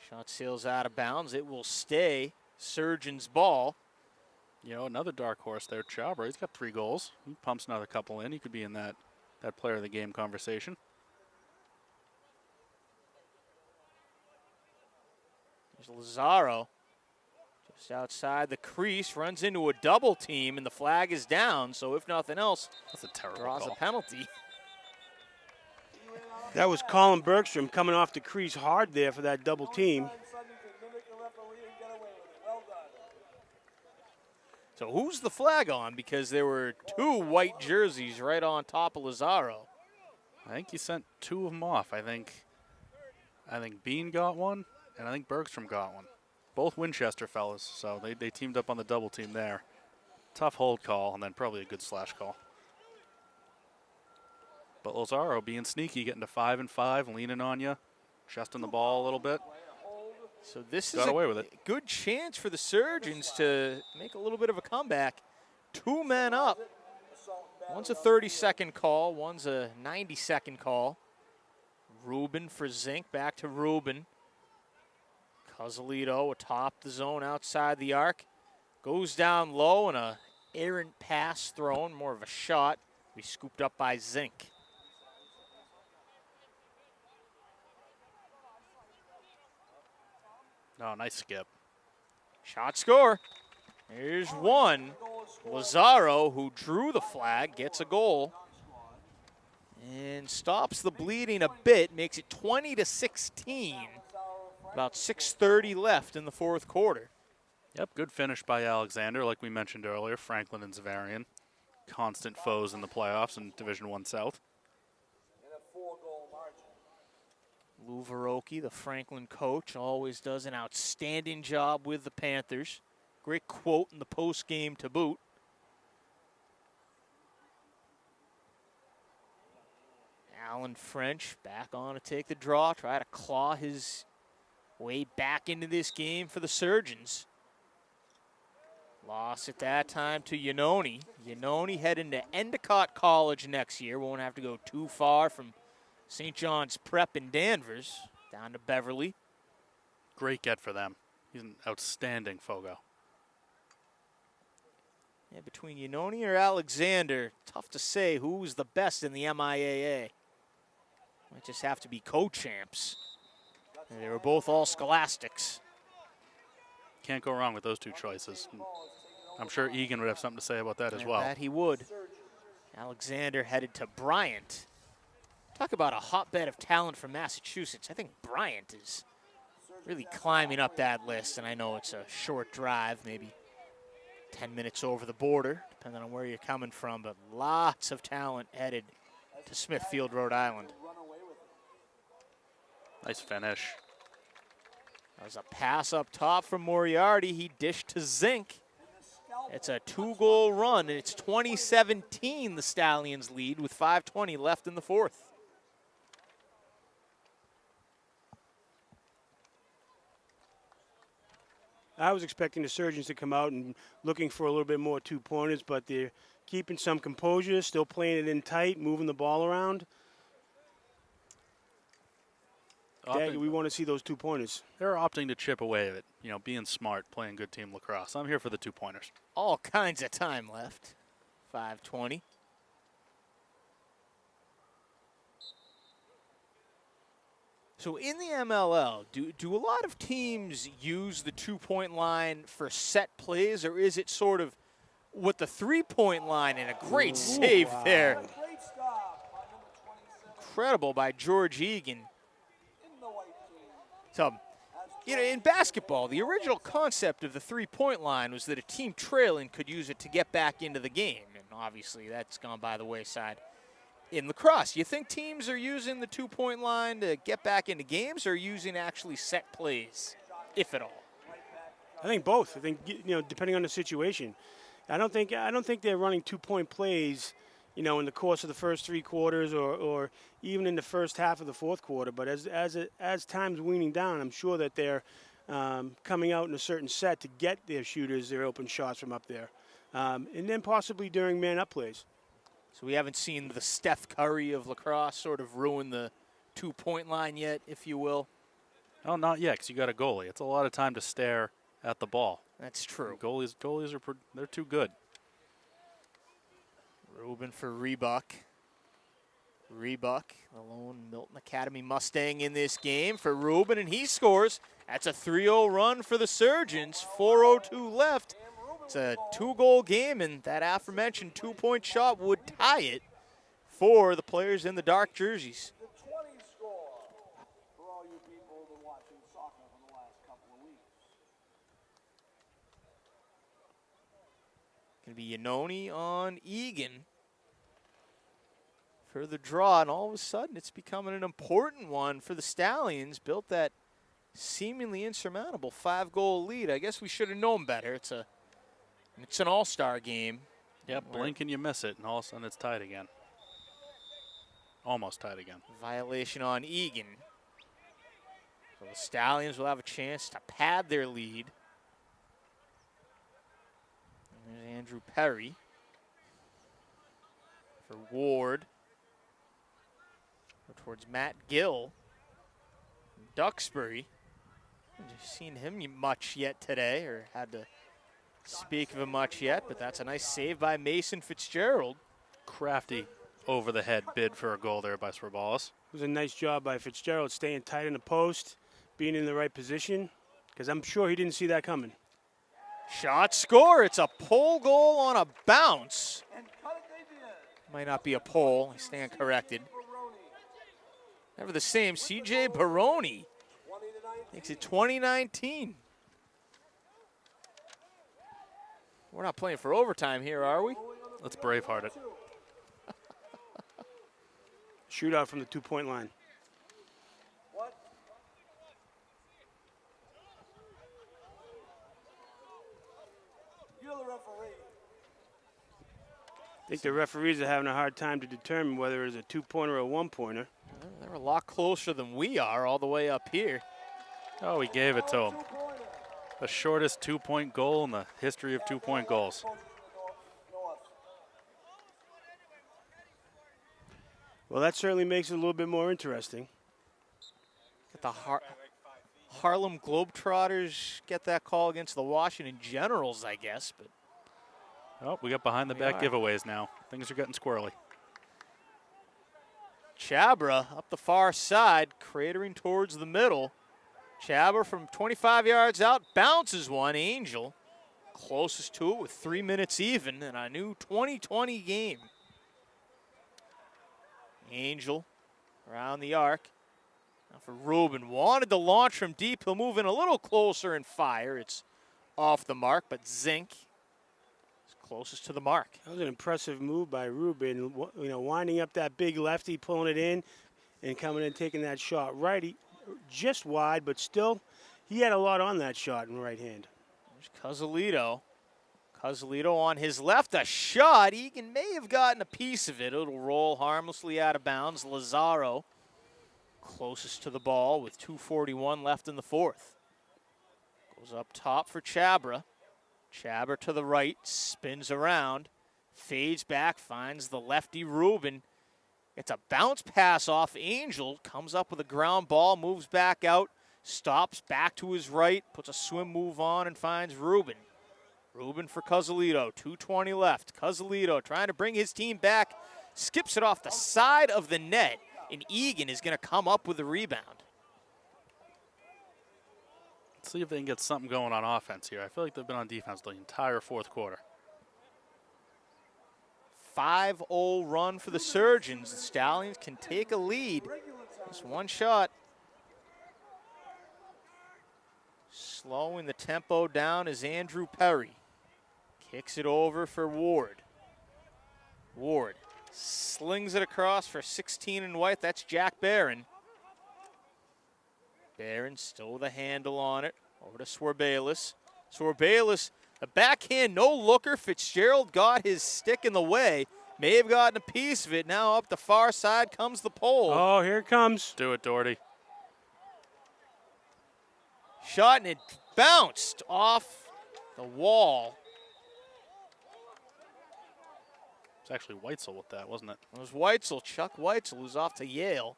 Shot sails out of bounds. It will stay Surgeon's ball. You know, another dark horse there, Chauber. He's got 3 goals. He pumps another couple in. He could be in that player of the game conversation. There's Lazaro. Just outside the crease, runs into a double team, and the flag is down. So if nothing else, That's a terrible draws call. a penalty. That was Colin Bergstrom coming off the crease hard there for that double team. So who's the flag on? Because there were 2 white jerseys right on top of Lazaro. I think he sent 2 of them off. I think Bean got one, and I think Bergstrom got one. Both Winchester fellas, so they teamed up on the double team there. Tough hold call, and then probably a good slash call. But Lazaro being sneaky, getting to 5 and 5, leaning on you, chesting the ball a little bit. So this Got is away with it. a good chance for the Surgeons to make a little bit of a comeback. 2 men up. One's a 30-second call, one's a 90-second call. Rubin for Zink, back to Rubin. Cozzolito atop the zone outside the arc. Goes down low and a errant pass thrown, more of a shot. Be scooped up by Zink. Oh, nice skip. Shot score. Here's one. Lazaro, who drew the flag, gets a goal. And stops the bleeding a bit, makes it 20-16. About 6:30 left in the 4th quarter. Yep, good finish by Alexander, like we mentioned earlier. Franklin and Zavarian, constant foes in the playoffs in Division I South. Lou Verocchi, the Franklin coach, always does an outstanding job with the Panthers. Great quote in the post-game to boot. Alan French back on to take the draw, try to claw his way back into this game for the Surgeons. Lost at that time to Iannone. Iannone heading to Endicott College next year. Won't have to go too far from St. John's Prep in Danvers, down to Beverly. Great get for them. He's an outstanding Fogo. Yeah, between Iannone or Alexander, tough to say who's the best in the MIAA. Might just have to be co-champs. And they were both all scholastics. Can't go wrong with those 2 choices. I'm sure Egan would have something to say about that as well. That he would. Alexander headed to Bryant. Talk about a hotbed of talent from Massachusetts. I think Bryant is really climbing up that list, and I know it's a short drive, maybe 10 minutes over the border, depending on where you're coming from, but lots of talent headed to Smithfield, Rhode Island. Nice finish. That was a pass up top from Moriarty. He dished to Zink. It's a 2-goal run, and it's 20-17 the Stallions lead with 5:20 left in the 4th. I was expecting the Surgeons to come out and looking for a little bit more 2-pointers, but they're keeping some composure, still playing it in tight, moving the ball around. We want to see those 2-pointers. They're opting to chip away at it, you know, being smart, playing good team lacrosse. I'm here for the 2-pointers. All kinds of time left. 5:20. So in the MLL, do a lot of teams use the 2-point line for set plays, or is it sort of with the 3-point line and a great save there? Incredible by George Egan. So, you know, in basketball, the original concept of the 3-point line was that a team trailing could use it to get back into the game, and obviously that's gone by the wayside. In lacrosse, you think teams are using the 2-point line to get back into games, or using actually set plays, if at all? I think both. I think, you know, depending on the situation. I don't think they're running 2-point plays, you know, in the course of the first 3 quarters or even in the first half of the fourth quarter. But as time's weaning down, I'm sure that they're coming out in a certain set to get their shooters their open shots from up there, and then possibly during man-up plays. So we haven't seen the Steph Curry of lacrosse sort of ruin the 2-point line yet, if you will. Oh, not yet, because you got a goalie. It's a lot of time to stare at the ball. That's true. Goalies they're too good. Rubin for Rebuck. Rebuck, the lone Milton Academy Mustang in this game for Rubin, and he scores. That's a 3-0 run for the Surgeons. 4:02 left. It's a 2-goal game, and that aforementioned 2-point shot would tie it for the players in the dark jerseys. The 20 score for all you people who've been watching soccer for the last couple of weeks. Going to be Iannone on Egan for the draw, and all of a sudden it's becoming an important one for the Stallions. Built that seemingly insurmountable 5-goal lead. I guess we should have known better. It's an all-star game. Yeah, blink and you miss it, and all of a sudden it's tied again. Almost tied again. Violation on Egan. So the Stallions will have a chance to pad their lead. And there's Andrew Perry for Ward. Towards Matt Gill. Duxbury. Haven't seen him much yet today, or had to speak of him much yet, but that's a nice save by Mason Fitzgerald. Crafty over-the-head bid for a goal there by Swerbalis. It was a nice job by Fitzgerald, staying tight in the post, being in the right position, because I'm sure he didn't see that coming. Shot, score. It's a pole goal on a bounce. Might not be a pole. I stand corrected. Never the same. C.J. Baroni makes it 2019. We're not playing for overtime here, are we? Let's Braveheart it. Shootout from the 2-point line. What? You're the referee. I think the referees are having a hard time to determine whether it's a 2-pointer or a 1-pointer. Well, they're a lot closer than we are all the way up here. Oh, we gave it to him. The shortest 2-point goal in the history of 2-point goals. Well, that certainly makes it a little bit more interesting. Get the Harlem Globetrotters get that call against the Washington Generals, I guess. But oh, we got behind-the-back giveaways now. Things are getting squirrely. Chabra up the far side, cratering towards the middle. Chabra from 25 yards out, bounces one. Angel closest to it with 3 minutes even in a new 2020 game. Angel around the arc. Now for Rubin, wanted to launch from deep. He'll move in a little closer and fire. It's off the mark, but Zink is closest to the mark. That was an impressive move by Rubin, you know, winding up that big lefty, pulling it in, and coming in taking that shot righty, just wide, but still, he had a lot on that shot in right hand. There's Cuzolito. Cuzolito on his left, a shot. Egan may have gotten a piece of it. It'll roll harmlessly out of bounds. Lazaro closest to the ball with 2:41 left in the fourth. Goes up top for Chabra. Chabra to the right, spins around, fades back, finds the lefty Rubin. It's a bounce pass off Angel, comes up with a ground ball, moves back out, stops back to his right, puts a swim move on and finds Rubin. Rubin for Cuzolito, 2:20 left. Cuzolito trying to bring his team back, skips it off the side of the net, and Egan is going to come up with the rebound. Let's see if they can get something going on offense here. I feel like they've been on defense the entire fourth quarter. 5-0 run for the Surgeons. The Stallions can take a lead. Just one shot. Slowing the tempo down is Andrew Perry. Kicks it over for Ward. Ward slings it across for 16 in white. That's Jack Barron. Barron still with a handle on it. Over to Swerbalis. Swerbalis, a backhand no-looker. Fitzgerald got his stick in the way. May have gotten a piece of it. Now up the far side comes the pole. Oh, here it comes. Do it, Doherty. Shot and it bounced off the wall. It's actually Weitzel with that, wasn't it? It was Weitzel, Chuck Weitzel, who's off to Yale.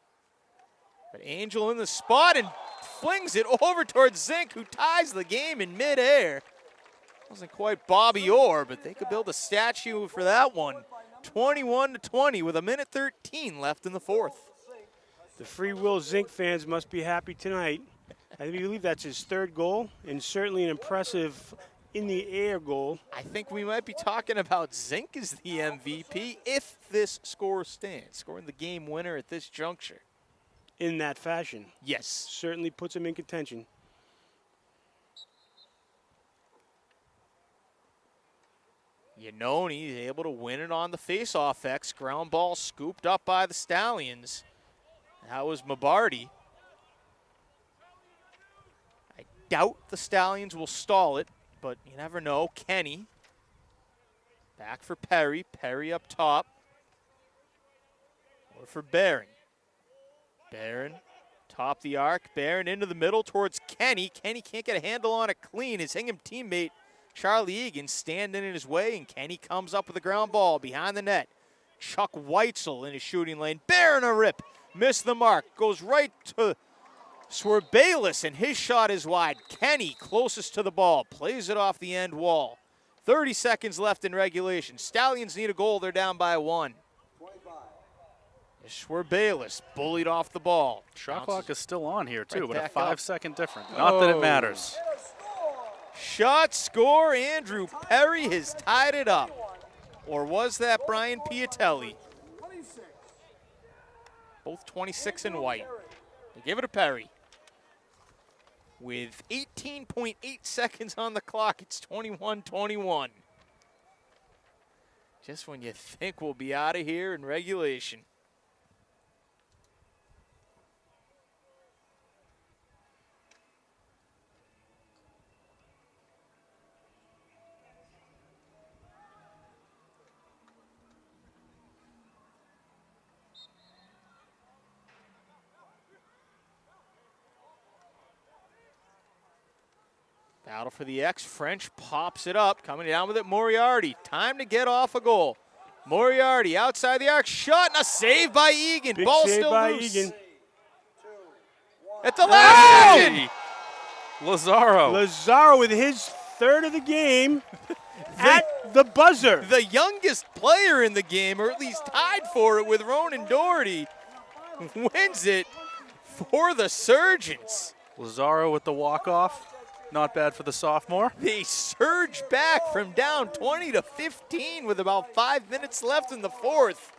But Angel in the spot and flings it over towards Zink, who ties the game in midair. Wasn't quite Bobby Orr, but they could build a statue for that one. 21-20 with 1:13 left in the fourth. The Free Will Zink fans must be happy tonight. I believe that's his third goal, and certainly an impressive in-the-air goal. I think we might be talking about Zink as the MVP if this score stands, scoring the game winner at this juncture. In that fashion. Yes. Certainly puts him in contention. Iannone able to win it on the face-off X. Ground ball scooped up by the Stallions. That was Mabardi. I doubt the Stallions will stall it, but you never know. Kenny. Back for Perry. Perry up top. Or for Barron. Barron, top the arc. Barron into the middle towards Kenny. Kenny can't get a handle on it clean. His Hingham teammate, Charlie Egan, standing in his way, and Kenny comes up with the ground ball behind the net. Chuck Weitzel in his shooting lane. Barron a rip. Missed the mark. Goes right to Swerbalis, and his shot is wide. Kenny closest to the ball. Plays it off the end wall. 30 seconds left in regulation. Stallions need a goal. They're down by 1. Swerbalis bullied off the ball. Shot clock is still on here, too, right but a 5-second difference. Oh. Not that it matters. Shot score. Andrew Perry has tied it up. Or was that Brian Piatelli? Both 26 in white. They give it to Perry. With 18.8 seconds on the clock, it's 21-21. Just when you think we'll be out of here in regulation. Battle for the X. French pops it up. Coming down with it, Moriarty. Time to get off a goal. Moriarty outside the arc. Shot and a save by Egan. Big Ball save still by loose. Egan. At the last second. Hey! Lazaro. Lazaro with his third of the game at the buzzer. The youngest player in the game, or at least tied for it with Ronan Doherty, wins it for the Surgeons. Lazaro with the walk-off. Not bad for the sophomore. They surge back from down 20-15 with about 5 minutes left in the fourth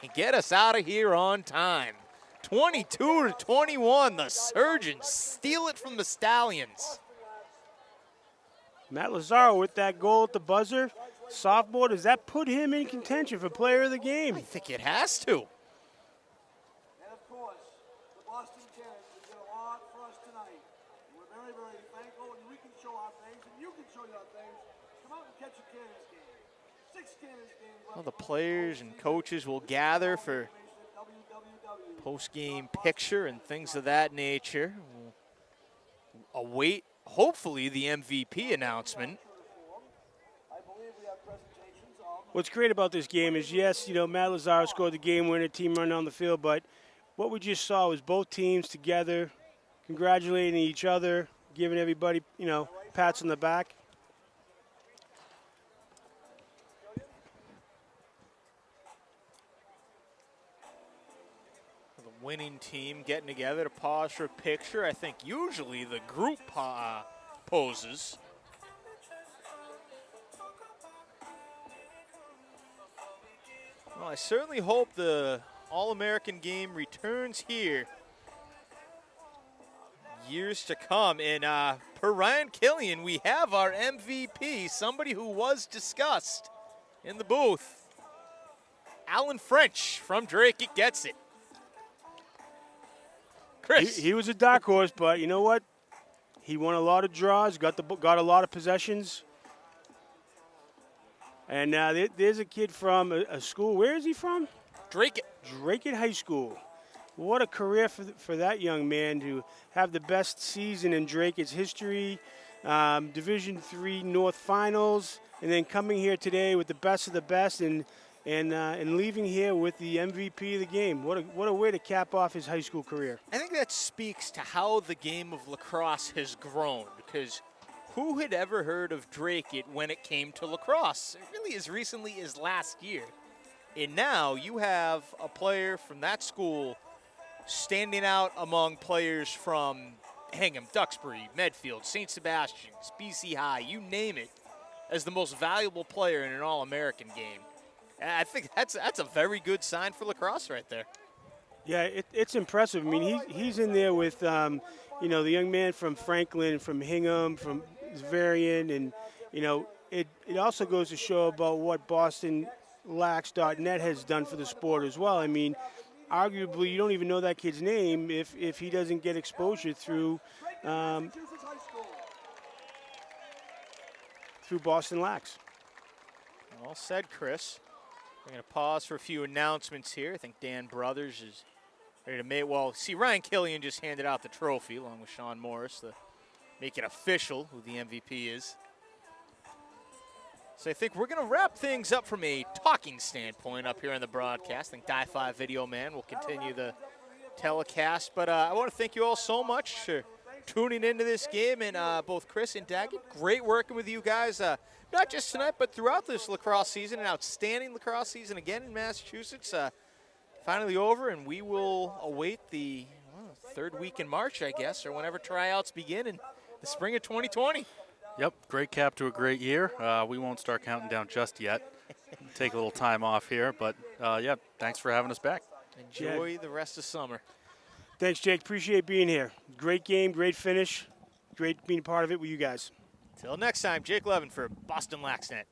and get us out of here on time. 22-21, the Surgeons steal it from the Stallions. Matt Lazaro with that goal at the buzzer. Sophomore, does that put him in contention for player of the game? I think it has to. And of course, the Boston Cannons did a lot for us tonight. We're very, very thankful, and we can show our things, and you can show your things. Come out and catch a Cannons game. 6 Cannons games. Well, the players and coaches will gather for post-game picture and things of that nature. We'll await, hopefully, the MVP announcement. What's great about this game is, yes, Matt Lazaro scored the game winner, team run on the field, but what we just saw was both teams together, congratulating each other, giving everybody, pats on the back. The winning team getting together to pause for a picture. I think usually the group poses. Well, I certainly hope the All-American game returns here years to come. And per Ryan Killian, we have our MVP, somebody who was discussed in the booth. Alan French from Drake, it gets it. Chris. He was a dark horse, but you know what? He won a lot of draws, got a lot of possessions. And there's a kid from a school. Where is he from? Drake High School. What a career for that young man to have the best season in Drake's history. Division III North Finals, and then coming here today with the best of the best, and leaving here with the MVP of the game. What a way to cap off his high school career. I think that speaks to how the game of lacrosse has grown, because who had ever heard of Drake when it came to lacrosse? Really as recently as last year. And now you have a player from that school standing out among players from Hingham, Duxbury, Medfield, St. Sebastian's, BC High, you name it, as the most valuable player in an All-American game. I think that's a very good sign for lacrosse right there. Yeah, it's impressive. I mean, he's in there with, the young man from Franklin, from Hingham, from Zvarian, and, it also goes to show about what BostonLax.net has done for the sport as well. I mean, arguably, you don't even know that kid's name if he doesn't get exposure through BostonLax. Well said, Chris. We're going to pause for a few announcements here. I think Dan Brothers is ready to make. Well, see, Ryan Killian just handed out the trophy along with Sean Morris to make it official who the MVP is. So I think we're going to wrap things up from a talking standpoint up here on the broadcast. I think DIFI Video Man will continue the telecast. But I want to thank you all so much for tuning into this game. And both Chris and Daggett, great working with you guys. Not just tonight, but throughout this lacrosse season. An outstanding lacrosse season again in Massachusetts. Finally over, and we will await the third week in March, I guess, or whenever tryouts begin in the spring of 2020. Yep, great cap to a great year. We won't start counting down just yet. Take a little time off here, but yeah, thanks for having us back. Enjoy the rest of summer. Thanks, Jake. Appreciate being here. Great game, great finish. Great being part of it with you guys. Till next time, Jake Levin for BostonLaxNet.